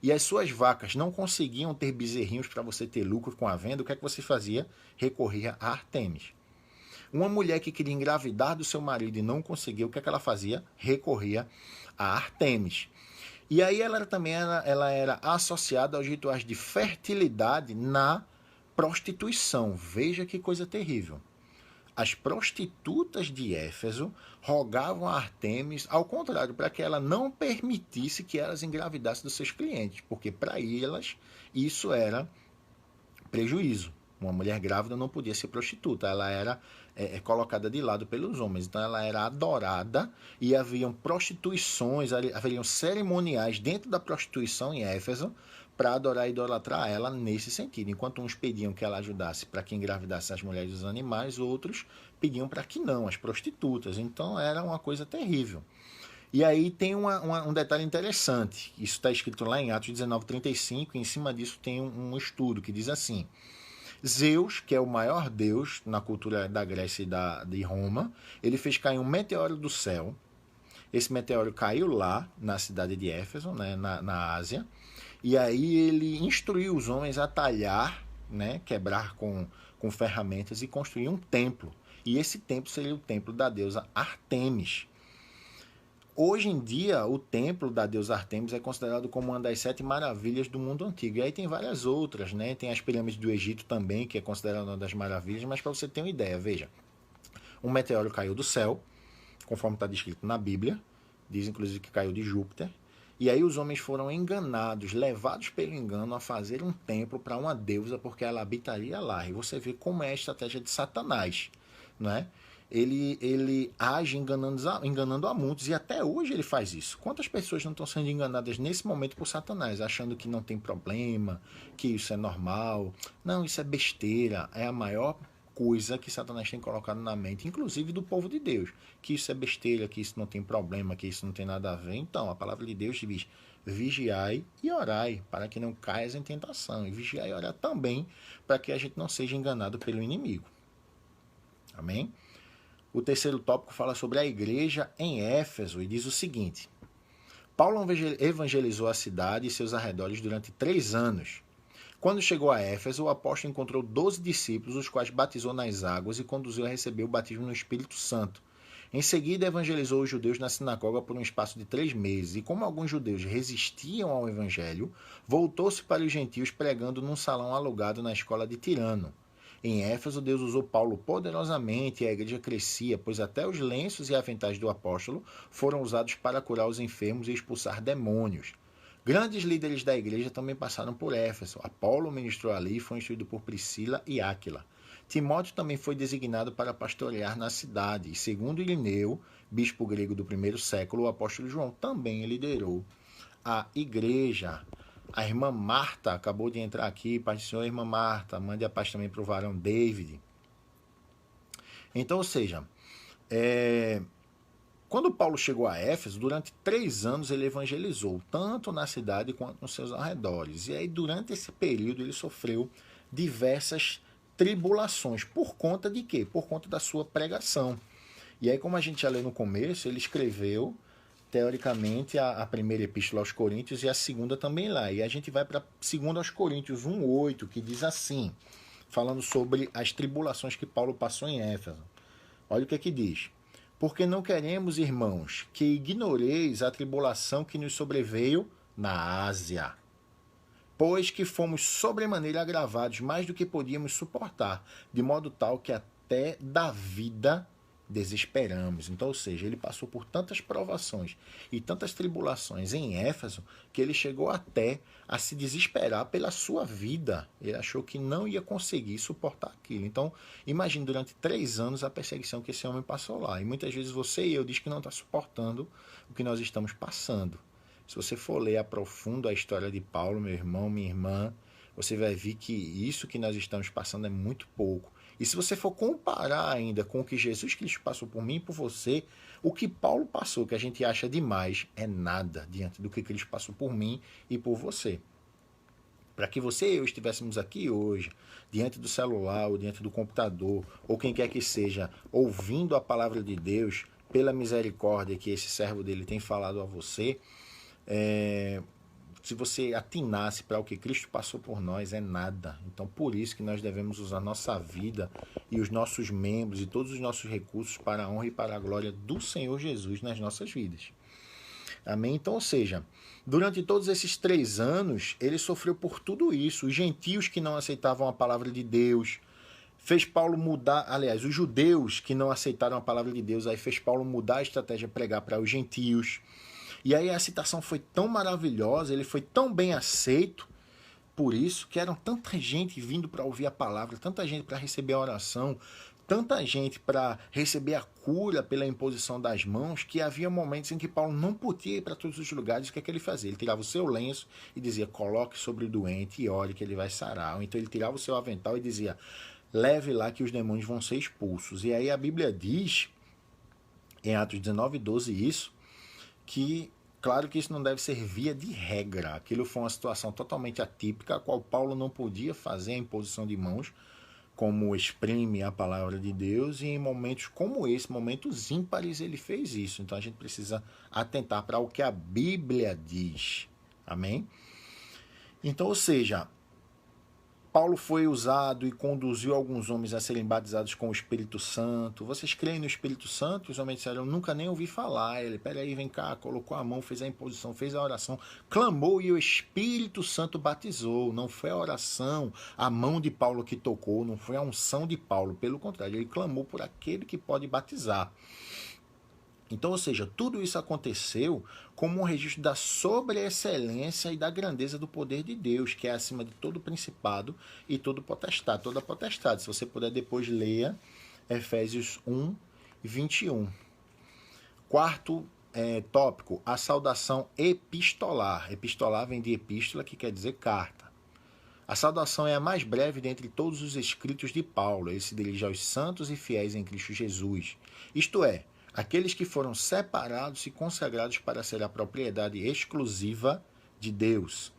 e as suas vacas não conseguiam ter bezerrinhos para você ter lucro com a venda, o que é que você fazia? Recorria a Artemis. Uma mulher que queria engravidar do seu marido e não conseguia, o que é que ela fazia? Recorria a Artemis. E aí ela também era associada aos rituais de fertilidade na prostituição. Veja que coisa terrível. As prostitutas de Éfeso rogavam a Artemis, ao contrário, para que ela não permitisse que elas engravidassem dos seus clientes, porque para elas isso era prejuízo. Uma mulher grávida não podia ser prostituta, ela era colocada de lado pelos homens, então ela era adorada e haviam prostituições, haveriam cerimoniais dentro da prostituição em Éfeso para adorar e idolatrar ela nesse sentido. Enquanto uns pediam que ela ajudasse para que engravidasse as mulheres e os animais, outros pediam para que não, as prostitutas. Então era uma coisa terrível. E aí tem um detalhe interessante, isso está escrito lá em Atos 19:35, e em cima disso tem um estudo que diz assim: Zeus, que é o maior deus na cultura da Grécia e de Roma, ele fez cair um meteoro do céu. Esse meteoro caiu lá, na cidade de Éfeso, né, na Ásia, e aí ele instruiu os homens a talhar, né, quebrar com ferramentas e construir um templo. E esse templo seria o templo da deusa Artemis. Hoje em dia, o templo da deusa Artemis é considerado como uma das 7 maravilhas do mundo antigo. E aí tem várias outras, né? Tem as pirâmides do Egito também, que é considerada uma das maravilhas. Mas para você ter uma ideia, veja, um meteoro caiu do céu, conforme está descrito na Bíblia, diz inclusive que caiu de Júpiter, e aí os homens foram enganados, levados pelo engano a fazer um templo para uma deusa, porque ela habitaria lá. E você vê como é a estratégia de Satanás, não é? Ele age enganando a muitos, e até hoje ele faz isso. Quantas pessoas não estão sendo enganadas nesse momento por Satanás, achando que não tem problema, que isso é normal? Não, isso é besteira, é a maior coisa que Satanás tem colocado na mente, inclusive do povo de Deus, que isso é besteira, que isso não tem problema, que isso não tem nada a ver. Então, a palavra de Deus diz: vigiai e orai, para que não caias em tentação, e vigiai e orai também, para que a gente não seja enganado pelo inimigo. Amém? O terceiro tópico fala sobre a igreja em Éfeso e diz o seguinte: Paulo evangelizou a cidade e seus arredores durante 3 anos. Quando chegou a Éfeso, o apóstolo encontrou 12 discípulos, os quais batizou nas águas e conduziu a receber o batismo no Espírito Santo. Em seguida, evangelizou os judeus na sinagoga por um espaço de 3 meses, e como alguns judeus resistiam ao evangelho, voltou-se para os gentios pregando num salão alugado na escola de Tirano. Em Éfeso, Deus usou Paulo poderosamente e a igreja crescia, pois até os lenços e aventais do apóstolo foram usados para curar os enfermos e expulsar demônios. Grandes líderes da igreja também passaram por Éfeso. Apolo ministrou ali e foi instruído por Priscila e Áquila. Timóteo também foi designado para pastorear na cidade, e segundo Irineu, bispo grego do primeiro século, o apóstolo João também liderou a igreja. A irmã Marta acabou de entrar aqui, Pai do Senhor, irmã Marta, mande a paz também para o varão David. Então, ou seja, quando Paulo chegou a Éfeso, durante 3 anos ele evangelizou, tanto na cidade quanto nos seus arredores. E aí, durante esse período, ele sofreu diversas tribulações. Por conta de quê? Por conta da sua pregação. E aí, como a gente já leu no começo, ele escreveu, teoricamente, a primeira epístola aos Coríntios e a segunda também lá. E a gente vai para 2 aos Coríntios 1:8, que diz assim, falando sobre as tribulações que Paulo passou em Éfeso. Olha o que diz. Porque não queremos, irmãos, que ignoreis a tribulação que nos sobreveio na Ásia, pois que fomos sobremaneira agravados mais do que podíamos suportar, de modo tal que até da vida desesperamos. Então, ou seja, ele passou por tantas provações e tantas tribulações em Éfeso que ele chegou até a se desesperar pela sua vida. Ele achou que não ia conseguir suportar aquilo. Então, imagine durante 3 anos a perseguição que esse homem passou lá. E muitas vezes você e eu diz que não está suportando o que nós estamos passando. Se você for ler a profundo a história de Paulo, meu irmão, minha irmã, você vai ver que isso que nós estamos passando é muito pouco. E se você for comparar ainda com o que Jesus Cristo passou por mim e por você, o que Paulo passou, que a gente acha demais, é nada diante do que Cristo passou por mim e por você. Para que você e eu estivéssemos aqui hoje, diante do celular ou diante do computador, ou quem quer que seja, ouvindo a palavra de Deus, pela misericórdia que esse servo dele tem falado a você, se você atinasse para o que Cristo passou por nós, é nada. Então, por isso que nós devemos usar nossa vida e os nossos membros e todos os nossos recursos para a honra e para a glória do Senhor Jesus nas nossas vidas. Amém? Então, ou seja, durante todos esses 3 anos, ele sofreu por tudo isso. Os gentios que não aceitavam a palavra de Deus, fez Paulo mudar, aliás, os judeus que não aceitaram a palavra de Deus, aí fez Paulo mudar a estratégia pregar para os gentios. E aí a citação foi tão maravilhosa, ele foi tão bem aceito, por isso que eram tanta gente vindo para ouvir a palavra, tanta gente para receber a oração, tanta gente para receber a cura pela imposição das mãos, que havia momentos em que Paulo não podia ir para todos os lugares. O que é que ele fazia? Ele tirava o seu lenço e dizia, coloque sobre o doente e ore que ele vai sarar. Ou então ele tirava o seu avental e dizia, leve lá que os demônios vão ser expulsos. E aí a Bíblia diz, em Atos 19:12, isso, que, claro que isso não deve ser via de regra. Aquilo foi uma situação totalmente atípica, a qual Paulo não podia fazer a imposição de mãos, como exprime a palavra de Deus, e em momentos como esse, momentos ímpares, ele fez isso. Então a gente precisa atentar para o que a Bíblia diz. Amém? Então, ou seja, Paulo foi usado e conduziu alguns homens a serem batizados com o Espírito Santo. Vocês creem no Espírito Santo? Os homens disseram, eu nunca nem ouvi falar. Ele, peraí, vem cá, colocou a mão, fez a imposição, fez a oração, clamou e o Espírito Santo batizou. Não foi a oração, a mão de Paulo que tocou, não foi a unção de Paulo. Pelo contrário, ele clamou por aquele que pode batizar. Então, ou seja, tudo isso aconteceu como um registro da sobreexcelência e da grandeza do poder de Deus, que é acima de todo principado e todo potestade, toda potestade. Se você puder depois leia Efésios 1:21. Quarto tópico, a saudação epistolar. Epistolar vem de epístola, que quer dizer carta. A saudação é a mais breve dentre todos os escritos de Paulo. Ele se dirige aos santos e fiéis em Cristo Jesus. Isto é, aqueles que foram separados e consagrados para ser a propriedade exclusiva de Deus.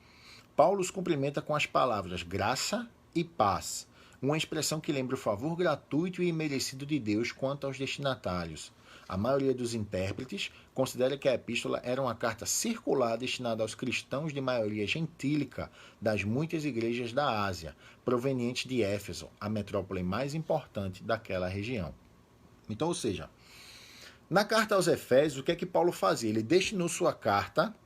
Paulo os cumprimenta com as palavras graça e paz, uma expressão que lembra o favor gratuito e imerecido de Deus quanto aos destinatários. A maioria dos intérpretes considera que a epístola era uma carta circular destinada aos cristãos de maioria gentílica das muitas igrejas da Ásia, provenientes de Éfeso, a metrópole mais importante daquela região. Então, ou seja, Na carta aos Efésios, o que é que Paulo fazia? Ele destinou sua carta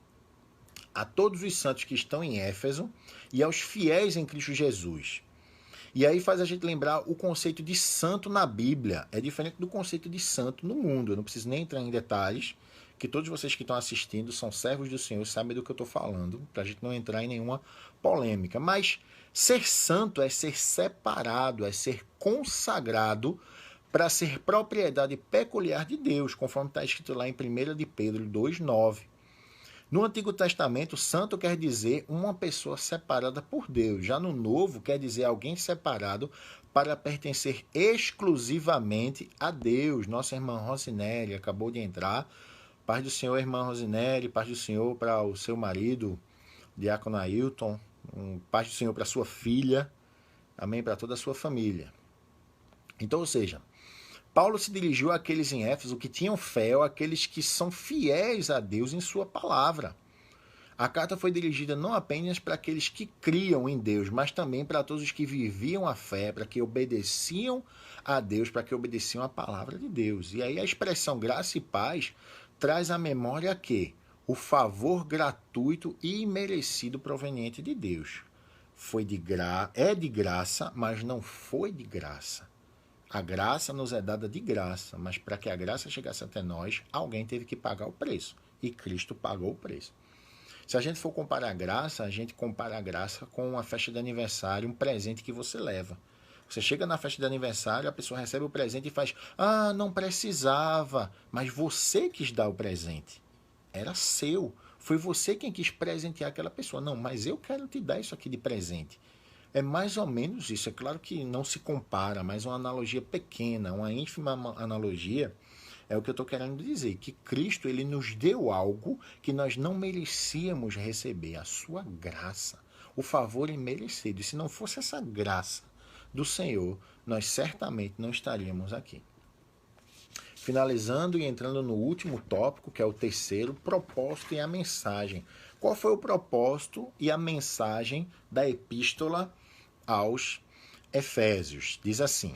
a todos os santos que estão em Éfeso e aos fiéis em Cristo Jesus. E aí faz a gente lembrar o conceito de santo na Bíblia. É diferente do conceito de santo no mundo. Eu não preciso nem entrar em detalhes, que todos vocês que estão assistindo são servos do Senhor, sabem do que eu estou falando, para a gente não entrar em nenhuma polêmica. Mas ser santo é ser separado, é ser consagrado para ser propriedade peculiar de Deus, conforme está escrito lá em 1 de Pedro 2,9. No Antigo Testamento, santo quer dizer uma pessoa separada por Deus. Já no Novo, quer dizer alguém separado para pertencer exclusivamente a Deus. Nossa irmã Rosinelli acabou de entrar. Paz do Senhor, irmã Rosinelli. Paz do Senhor para o seu marido, diácono Ailton. Paz do Senhor para sua filha. Amém, para toda a sua família. Então, ou seja, Paulo se dirigiu àqueles em Éfeso que tinham fé, ou àqueles que são fiéis a Deus em sua palavra. A carta foi dirigida não apenas para aqueles que criam em Deus, mas também para todos os que viviam a fé, para que obedeciam a Deus, para que obedeciam a palavra de Deus. E aí a expressão graça e paz traz à memória que o favor gratuito e imerecido proveniente de Deus. É de graça, mas não foi de graça. A graça nos é dada de graça, mas para que a graça chegasse até nós, alguém teve que pagar o preço. E Cristo pagou o preço. Se a gente for comparar a graça, a gente compara a graça com uma festa de aniversário, um presente que você leva. Você chega na festa de aniversário, a pessoa recebe o presente e faz: ah, não precisava, mas você quis dar o presente. Era seu. Foi você quem quis presentear aquela pessoa. Não, mas eu quero te dar isso aqui de presente. É mais ou menos isso. É claro que não se compara, mas uma analogia pequena, uma ínfima analogia, é o que eu estou querendo dizer, que Cristo ele nos deu algo que nós não merecíamos receber, a sua graça, o favor imerecido. E se não fosse essa graça do Senhor, nós certamente não estaríamos aqui. Finalizando e entrando no último tópico, que é o terceiro, propósito e a mensagem. Qual foi o propósito e a mensagem da epístola aos Efésios? Diz assim: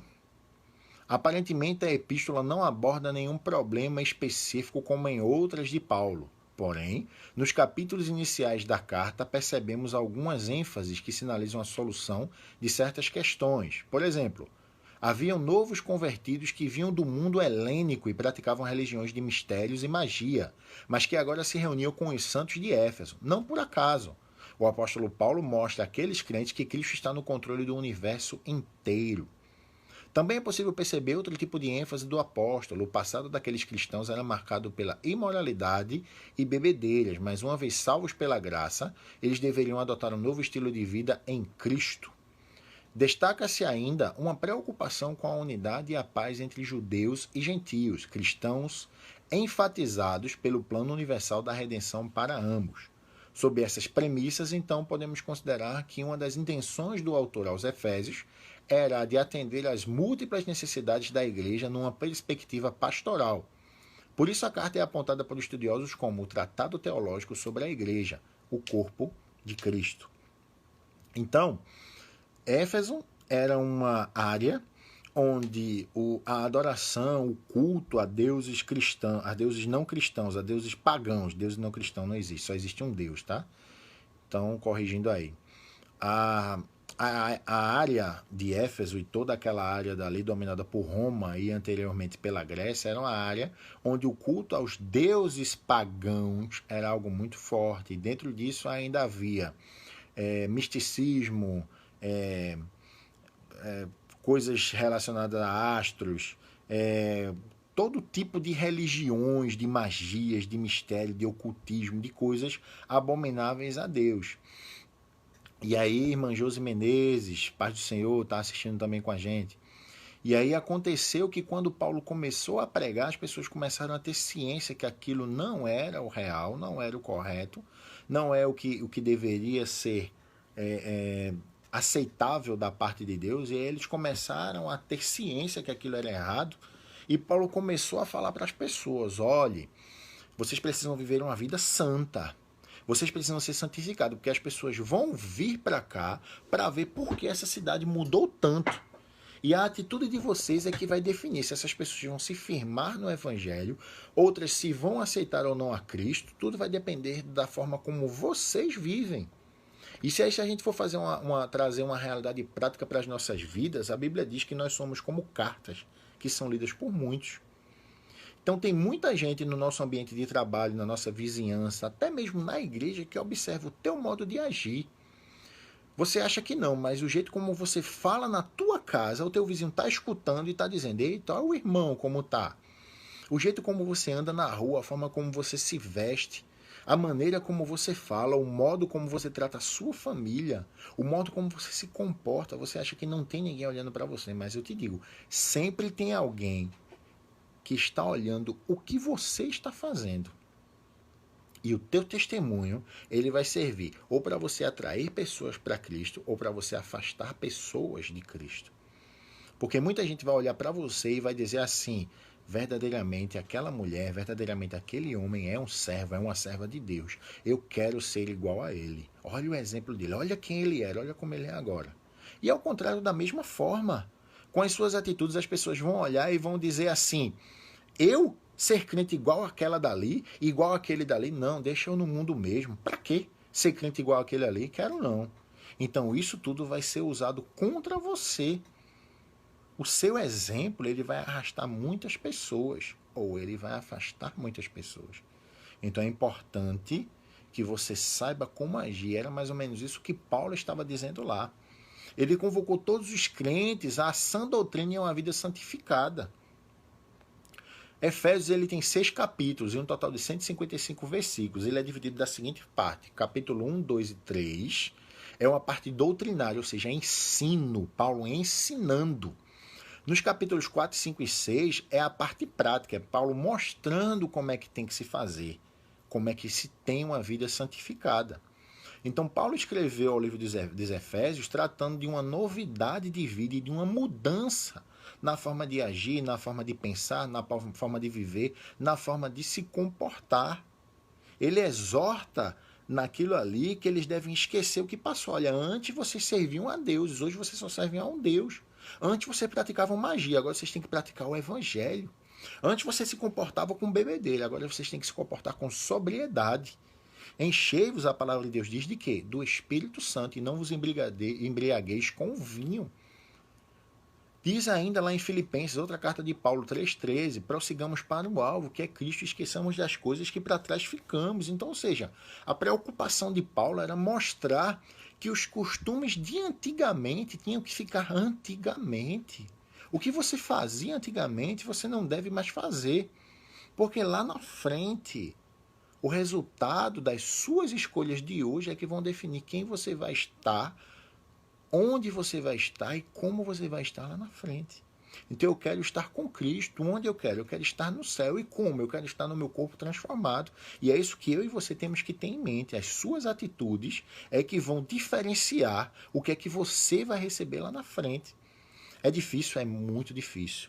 aparentemente a epístola não aborda nenhum problema específico como em outras de Paulo. Porém, nos capítulos iniciais da carta percebemos algumas ênfases que sinalizam a solução de certas questões. Por exemplo, haviam novos convertidos que vinham do mundo helênico e praticavam religiões de mistérios e magia, mas que agora se reuniam com os santos de Éfeso. Não por acaso. O apóstolo Paulo mostra àqueles crentes que Cristo está no controle do universo inteiro. Também é possível perceber outro tipo de ênfase do apóstolo. O passado daqueles cristãos era marcado pela imoralidade e bebedeiras, mas uma vez salvos pela graça, eles deveriam adotar um novo estilo de vida em Cristo. Destaca-se ainda uma preocupação com a unidade e a paz entre judeus e gentios, cristãos, enfatizados pelo plano universal da redenção para ambos. Sob essas premissas, então, podemos considerar que uma das intenções do autor aos Efésios era a de atender às múltiplas necessidades da igreja numa perspectiva pastoral. Por isso, a carta é apontada por estudiosos como o Tratado Teológico sobre a Igreja, o corpo de Cristo. Então, Éfeso era uma área onde a adoração, o culto a deuses cristãos, a deuses não cristãos, a deuses pagãos, deuses não cristãos não existe, só existe um Deus, tá? Então, corrigindo aí. A área de Éfeso e toda aquela área dali dominada por Roma e anteriormente pela Grécia era uma área onde o culto aos deuses pagãos era algo muito forte. E dentro disso ainda havia misticismo, coisas relacionadas a astros, todo tipo de religiões, de magias, de mistério, de ocultismo, de coisas abomináveis a Deus. E aí, irmã Josi Menezes, paz do Senhor, está assistindo também com a gente. E aí aconteceu que quando Paulo começou a pregar, as pessoas começaram a ter ciência que aquilo não era o real, não era o correto, não é o que deveria ser aceitável da parte de Deus, e aí eles começaram a ter ciência que aquilo era errado, e Paulo começou a falar para as pessoas: olhe, vocês precisam viver uma vida santa, vocês precisam ser santificados, porque as pessoas vão vir para cá para ver por que essa cidade mudou tanto. E a atitude de vocês é que vai definir se essas pessoas vão se firmar no Evangelho, outras se vão aceitar ou não a Cristo. Tudo vai depender da forma como vocês vivem. E se a gente for fazer trazer uma realidade prática para as nossas vidas, a Bíblia diz que nós somos como cartas que são lidas por muitos. Então tem muita gente no nosso ambiente de trabalho, na nossa vizinhança, até mesmo na igreja, que observa o teu modo de agir. Você acha que não, mas o jeito como você fala na tua casa, o teu vizinho está escutando e está dizendo, eita, olha o irmão como tá. O jeito como você anda na rua, a forma como você se veste, a maneira como você fala, o modo como você trata a sua família, o modo como você se comporta, você acha que não tem ninguém olhando para você, mas eu te digo, sempre tem alguém que está olhando o que você está fazendo. E o teu testemunho, ele vai servir ou para você atrair pessoas para Cristo, ou para você afastar pessoas de Cristo. Porque muita gente vai olhar para você e vai dizer assim, verdadeiramente aquela mulher, verdadeiramente aquele homem é um servo, é uma serva de Deus. Eu quero ser igual a ele. Olha o exemplo dele, olha quem ele era, olha como ele é agora. E ao contrário, da mesma forma, com as suas atitudes, as pessoas vão olhar e vão dizer assim, eu ser crente igual aquela dali, igual aquele dali, não, deixa eu no mundo mesmo. Para quê ser crente igual aquele ali? Quero não. Então isso tudo vai ser usado contra você. O seu exemplo, ele vai arrastar muitas pessoas, ou ele vai afastar muitas pessoas. Então é importante que você saiba como agir. Era mais ou menos isso que Paulo estava dizendo lá. Ele convocou todos os crentes à sã doutrina e a uma vida santificada. Efésios ele tem 6 capítulos e um total de 155 versículos. Ele é dividido da seguinte parte. Capítulo 1, 2 e 3 é uma parte doutrinária, ou seja, é ensino. Paulo ensinando. Nos capítulos 4, 5 e 6 é a parte prática. É Paulo mostrando como é que tem que se fazer. Como é que se tem uma vida santificada. Então, Paulo escreveu o livro dos Efésios tratando de uma novidade de vida e de uma mudança na forma de agir, na forma de pensar, na forma de viver, na forma de se comportar. Ele exorta naquilo ali que eles devem esquecer o que passou. Olha, antes vocês serviam a deuses, hoje vocês só servem a um Deus. Antes vocês praticavam magia, agora vocês têm que praticar o evangelho. Antes vocês se comportavam com bebedeira, agora vocês têm que se comportar com sobriedade. Enchei-vos, a palavra de Deus diz de quê? Do Espírito Santo, e não vos embriagueis com vinho. Diz ainda lá em Filipenses, outra carta de Paulo 3,13, prossigamos para o alvo, que é Cristo, e esqueçamos das coisas que para trás ficamos. Então, ou seja, a preocupação de Paulo era mostrar que os costumes de antigamente tinham que ficar antigamente. O que você fazia antigamente, você não deve mais fazer. Porque lá na frente, o resultado das suas escolhas de hoje é que vão definir quem você vai estar, onde você vai estar e como você vai estar lá na frente. Então eu quero estar com Cristo. Onde eu quero? Eu quero estar no céu. E como? Eu quero estar no meu corpo transformado. E é isso que eu e você temos que ter em mente. As suas atitudes é que vão diferenciar o que é que você vai receber lá na frente. É difícil? É muito difícil.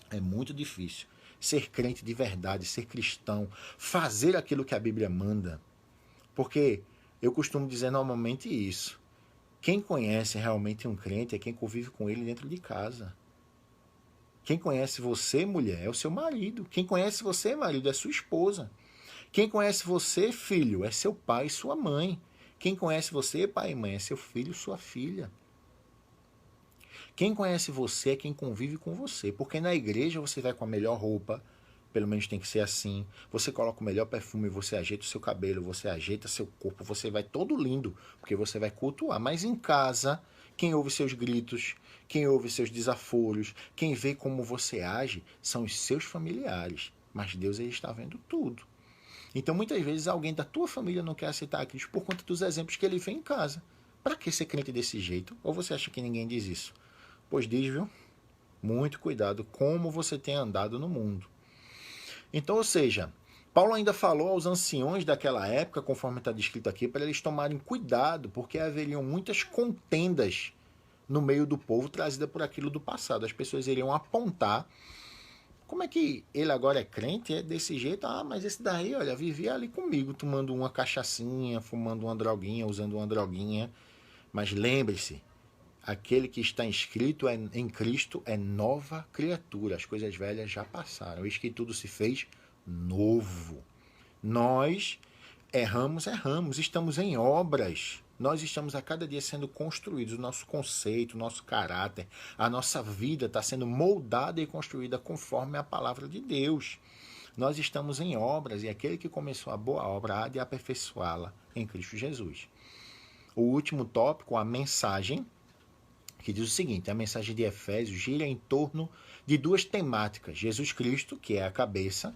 É muito difícil. Ser crente de verdade, ser cristão, fazer aquilo que a Bíblia manda. Porque eu costumo dizer normalmente isso. Quem conhece realmente um crente é quem convive com ele dentro de casa. Quem conhece você, mulher, é o seu marido. Quem conhece você, marido, é sua esposa. Quem conhece você, filho, é seu pai e sua mãe. Quem conhece você, pai e mãe, é seu filho e sua filha. Quem conhece você é quem convive com você. Porque na igreja você vai com a melhor roupa, pelo menos tem que ser assim. Você coloca o melhor perfume, você ajeita o seu cabelo, você ajeita seu corpo, você vai todo lindo, porque você vai cultuar. Mas em casa, quem ouve seus gritos, quem ouve seus desaforos, quem vê como você age, são os seus familiares. Mas Deus ele está vendo tudo. Então muitas vezes alguém da tua família não quer aceitar a Cristo por conta dos exemplos que ele vê em casa. Para que ser crente desse jeito? Ou você acha que ninguém diz isso? Pois diz, viu? Muito cuidado como você tem andado no mundo. Então, ou seja, Paulo ainda falou aos anciões daquela época, conforme está descrito aqui, para eles tomarem cuidado, porque haveriam muitas contendas no meio do povo trazida por aquilo do passado. As pessoas iriam apontar como é que ele agora é crente, é desse jeito. Ah, mas esse daí, olha, vivia ali comigo, tomando uma cachaçinha, fumando uma droguinha, usando uma droguinha. Mas lembre-se, Aquele que está inscrito em Cristo é nova criatura. As coisas velhas já passaram. Eis que tudo se fez novo. Nós erramos, estamos em obras. Nós estamos a cada dia sendo construídos. O nosso conceito, o nosso caráter, a nossa vida está sendo moldada e construída conforme a palavra de Deus. Nós estamos em obras e aquele que começou a boa obra há de aperfeiçoá-la em Cristo Jesus. O último tópico, a mensagem, que diz o seguinte: a mensagem de Efésios gira em torno de duas temáticas: Jesus Cristo, que é a cabeça,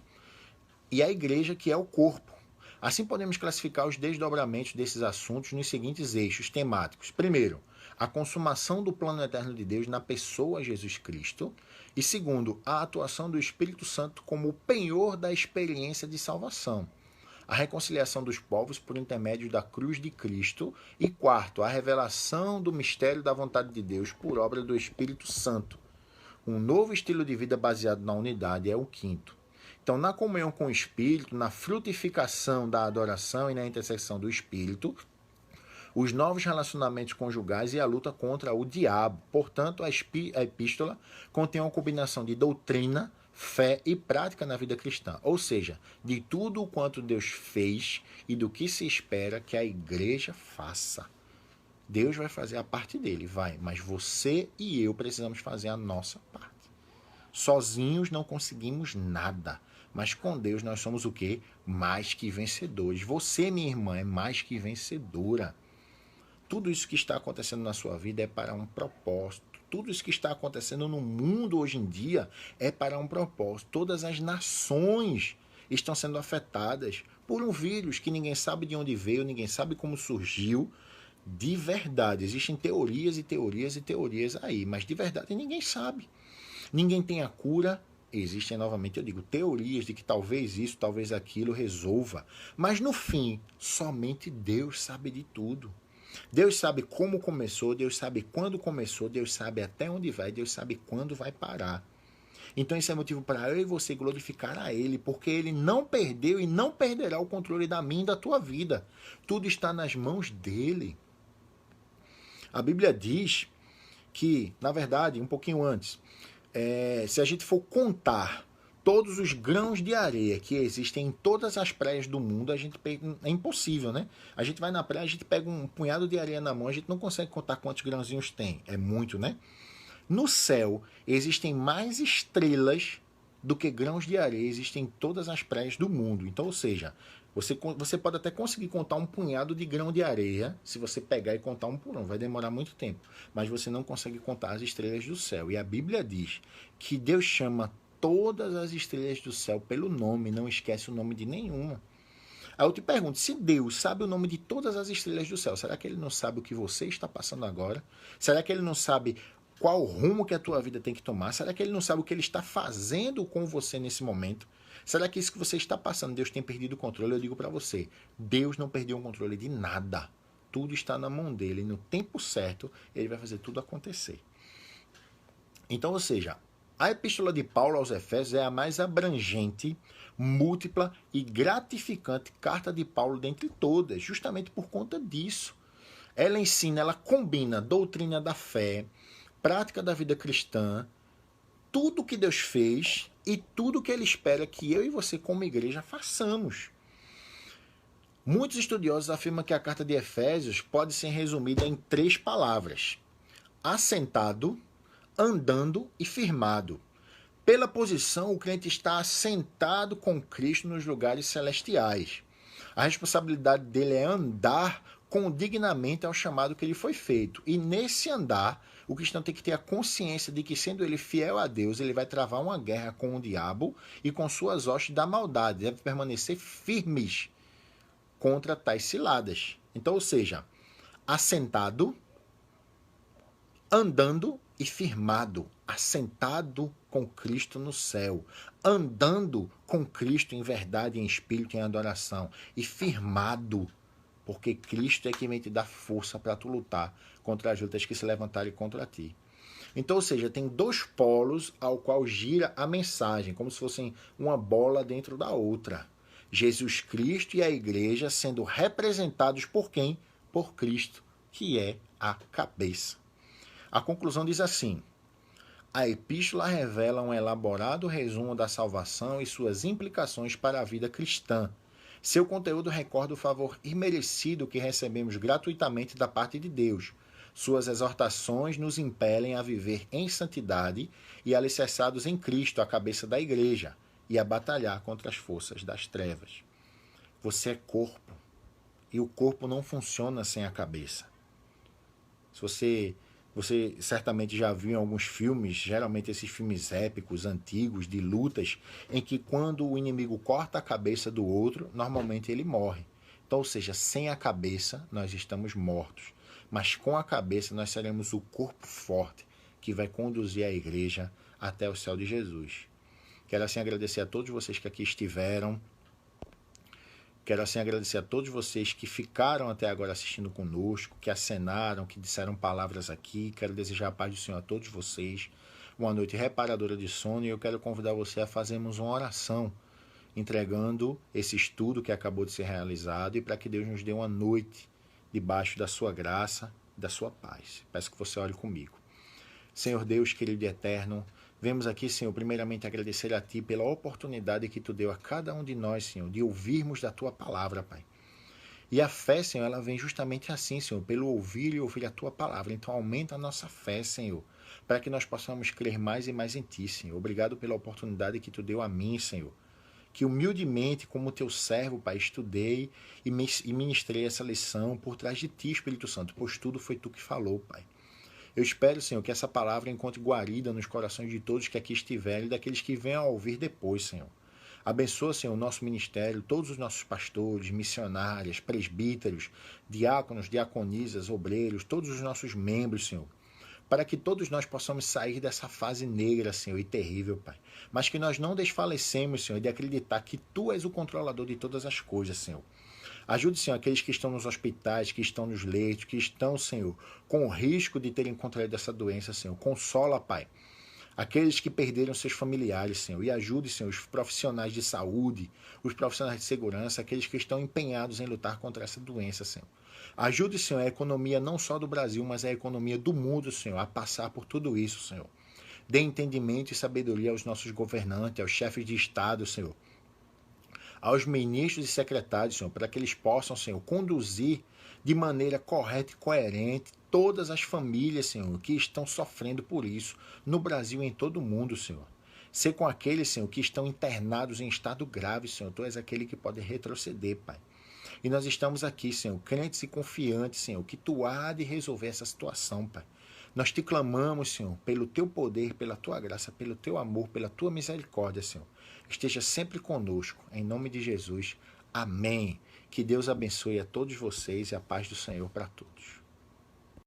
e a igreja, que é o corpo. Assim podemos classificar os desdobramentos desses assuntos nos seguintes eixos temáticos. Primeiro, a consumação do plano eterno de Deus na pessoa Jesus Cristo. E segundo, a atuação do Espírito Santo como o penhor da experiência de salvação. A reconciliação dos povos por intermédio da cruz de Cristo. E quarto, a revelação do mistério da vontade de Deus por obra do Espírito Santo. Um novo estilo de vida baseado na unidade é o quinto. Então, na comunhão com o Espírito, na frutificação da adoração e na intercessão do Espírito, os novos relacionamentos conjugais e a luta contra o diabo. Portanto, a epístola contém uma combinação de doutrina, fé e prática na vida cristã, ou seja, de tudo o quanto Deus fez e do que se espera que a igreja faça. Deus vai fazer a parte dele, mas você e eu precisamos fazer a nossa parte. Sozinhos não conseguimos nada, mas com Deus nós somos o quê? Mais que vencedores. Você, minha irmã, é mais que vencedora. Tudo isso que está acontecendo na sua vida é para um propósito. Tudo isso que está acontecendo no mundo hoje em dia é para um propósito. Todas as nações estão sendo afetadas por um vírus que ninguém sabe de onde veio, ninguém sabe como surgiu. De verdade, existem teorias e teorias e teorias aí, mas de verdade ninguém sabe. Ninguém tem a cura. Existem, novamente, eu digo, teorias de que talvez isso, talvez aquilo resolva. Mas no fim, somente Deus sabe de tudo. Deus sabe como começou, Deus sabe quando começou, Deus sabe até onde vai, Deus sabe quando vai parar. Então isso é motivo para eu e você glorificar a Ele, porque Ele não perdeu e não perderá o controle da minha e da tua vida. Tudo está nas mãos dEle. A Bíblia diz que, na verdade, um pouquinho antes, se a gente for contar todos os grãos de areia que existem em todas as praias do mundo, é impossível, né? A gente vai na praia, a gente pega um punhado de areia na mão, a gente não consegue contar quantos grãozinhos tem. É muito, né? No céu, existem mais estrelas do que grãos de areia existem em todas as praias do mundo. Então, ou seja, você pode até conseguir contar um punhado de grão de areia, se você pegar e contar um por um, vai demorar muito tempo. Mas você não consegue contar as estrelas do céu. E a Bíblia diz que Deus chama todas as estrelas do céu pelo nome, não esquece o nome de nenhuma. Aí eu te pergunto, se Deus sabe o nome de todas as estrelas do céu, será que Ele não sabe o que você está passando agora? Será que Ele não sabe qual rumo que a tua vida tem que tomar? Será que Ele não sabe o que Ele está fazendo com você nesse momento? Será que isso que você está passando, Deus tem perdido o controle? Eu digo para você, Deus não perdeu o controle de nada. Tudo está na mão dele. No tempo certo, Ele vai fazer tudo acontecer. Então, ou seja, a epístola de Paulo aos Efésios é a mais abrangente, múltipla e gratificante carta de Paulo dentre todas, justamente por conta disso. Ela ensina, ela combina doutrina da fé, prática da vida cristã, tudo que Deus fez e tudo que Ele espera que eu e você como igreja façamos. Muitos estudiosos afirmam que a carta de Efésios pode ser resumida em 3 palavras: assentado, andando e firmado. Pela posição, o crente está assentado com Cristo nos lugares celestiais. A responsabilidade dele é andar condignamente ao chamado que lhe foi feito. E nesse andar, o cristão tem que ter a consciência de que, sendo ele fiel a Deus, ele vai travar uma guerra com o diabo e com suas hostes da maldade. Deve permanecer firmes contra tais ciladas. Então, ou seja, assentado, andando e firmado, assentado com Cristo no céu, andando com Cristo em verdade, em espírito, em adoração, e firmado, porque Cristo é quem vem te dar força para tu lutar contra as lutas que se levantarem contra ti. Então, ou seja, tem 2 polos ao qual gira a mensagem, como se fossem uma bola dentro da outra. Jesus Cristo e a igreja sendo representados por quem? Por Cristo, que é a cabeça. A conclusão diz assim: a epístola revela um elaborado resumo da salvação e suas implicações para a vida cristã. Seu conteúdo recorda o favor imerecido que recebemos gratuitamente da parte de Deus. Suas exortações nos impelem a viver em santidade e alicerçados em Cristo, a cabeça da igreja, e a batalhar contra as forças das trevas. Você é corpo, e o corpo não funciona sem a cabeça. Se você certamente já viu em alguns filmes, geralmente esses filmes épicos, antigos, de lutas, em que quando o inimigo corta a cabeça do outro, normalmente ele morre. Então, ou seja, sem a cabeça nós estamos mortos. Mas com a cabeça nós seremos o corpo forte que vai conduzir a igreja até o céu de Jesus. Quero assim agradecer a todos vocês que aqui estiveram. Quero assim agradecer a todos vocês que ficaram até agora assistindo conosco, que acenaram, que disseram palavras aqui. Quero desejar a paz do Senhor a todos vocês. Uma noite reparadora de sono, e eu quero convidar você a fazermos uma oração, entregando esse estudo que acabou de ser realizado, e para que Deus nos dê uma noite debaixo da sua graça, da sua paz. Peço que você ore comigo. Senhor Deus, querido e eterno, vemos aqui, Senhor, primeiramente agradecer a Ti pela oportunidade que Tu deu a cada um de nós, Senhor, de ouvirmos da Tua palavra, Pai. E a fé, Senhor, ela vem justamente assim, Senhor, pelo ouvir e ouvir a Tua palavra. Então aumenta a nossa fé, Senhor, para que nós possamos crer mais e mais em Ti, Senhor. Obrigado pela oportunidade que Tu deu a mim, Senhor. Que humildemente, como Teu servo, Pai, estudei e ministrei essa lição por trás de Ti, Espírito Santo, pois tudo foi Tu que falou, Pai. Eu espero, Senhor, que essa palavra encontre guarida nos corações de todos que aqui estiverem e daqueles que venham a ouvir depois, Senhor. Abençoa, Senhor, o nosso ministério, todos os nossos pastores, missionários, presbíteros, diáconos, diaconisas, obreiros, todos os nossos membros, Senhor, para que todos nós possamos sair dessa fase negra, Senhor, e terrível, Pai. Mas que nós não desfalecemos, Senhor, de acreditar que Tu és o controlador de todas as coisas, Senhor. Ajude, Senhor, aqueles que estão nos hospitais, que estão nos leitos, que estão, Senhor, com o risco de terem contraído essa doença, Senhor. Consola, Pai, aqueles que perderam seus familiares, Senhor. E ajude, Senhor, os profissionais de saúde, os profissionais de segurança, aqueles que estão empenhados em lutar contra essa doença, Senhor. Ajude, Senhor, a economia não só do Brasil, mas a economia do mundo, Senhor, a passar por tudo isso, Senhor. Dê entendimento e sabedoria aos nossos governantes, aos chefes de Estado, Senhor, aos ministros e secretários, Senhor, para que eles possam, Senhor, conduzir de maneira correta e coerente todas as famílias, Senhor, que estão sofrendo por isso, no Brasil e em todo o mundo, Senhor. Ser com aqueles, Senhor, que estão internados em estado grave, Senhor. Tu és aquele que pode retroceder, Pai. E nós estamos aqui, Senhor, crentes e confiantes, Senhor, que Tu há de resolver essa situação, Pai. Nós te clamamos, Senhor, pelo Teu poder, pela Tua graça, pelo Teu amor, pela Tua misericórdia, Senhor. Esteja sempre conosco, em nome de Jesus. Amém. Que Deus abençoe a todos vocês e a paz do Senhor para todos.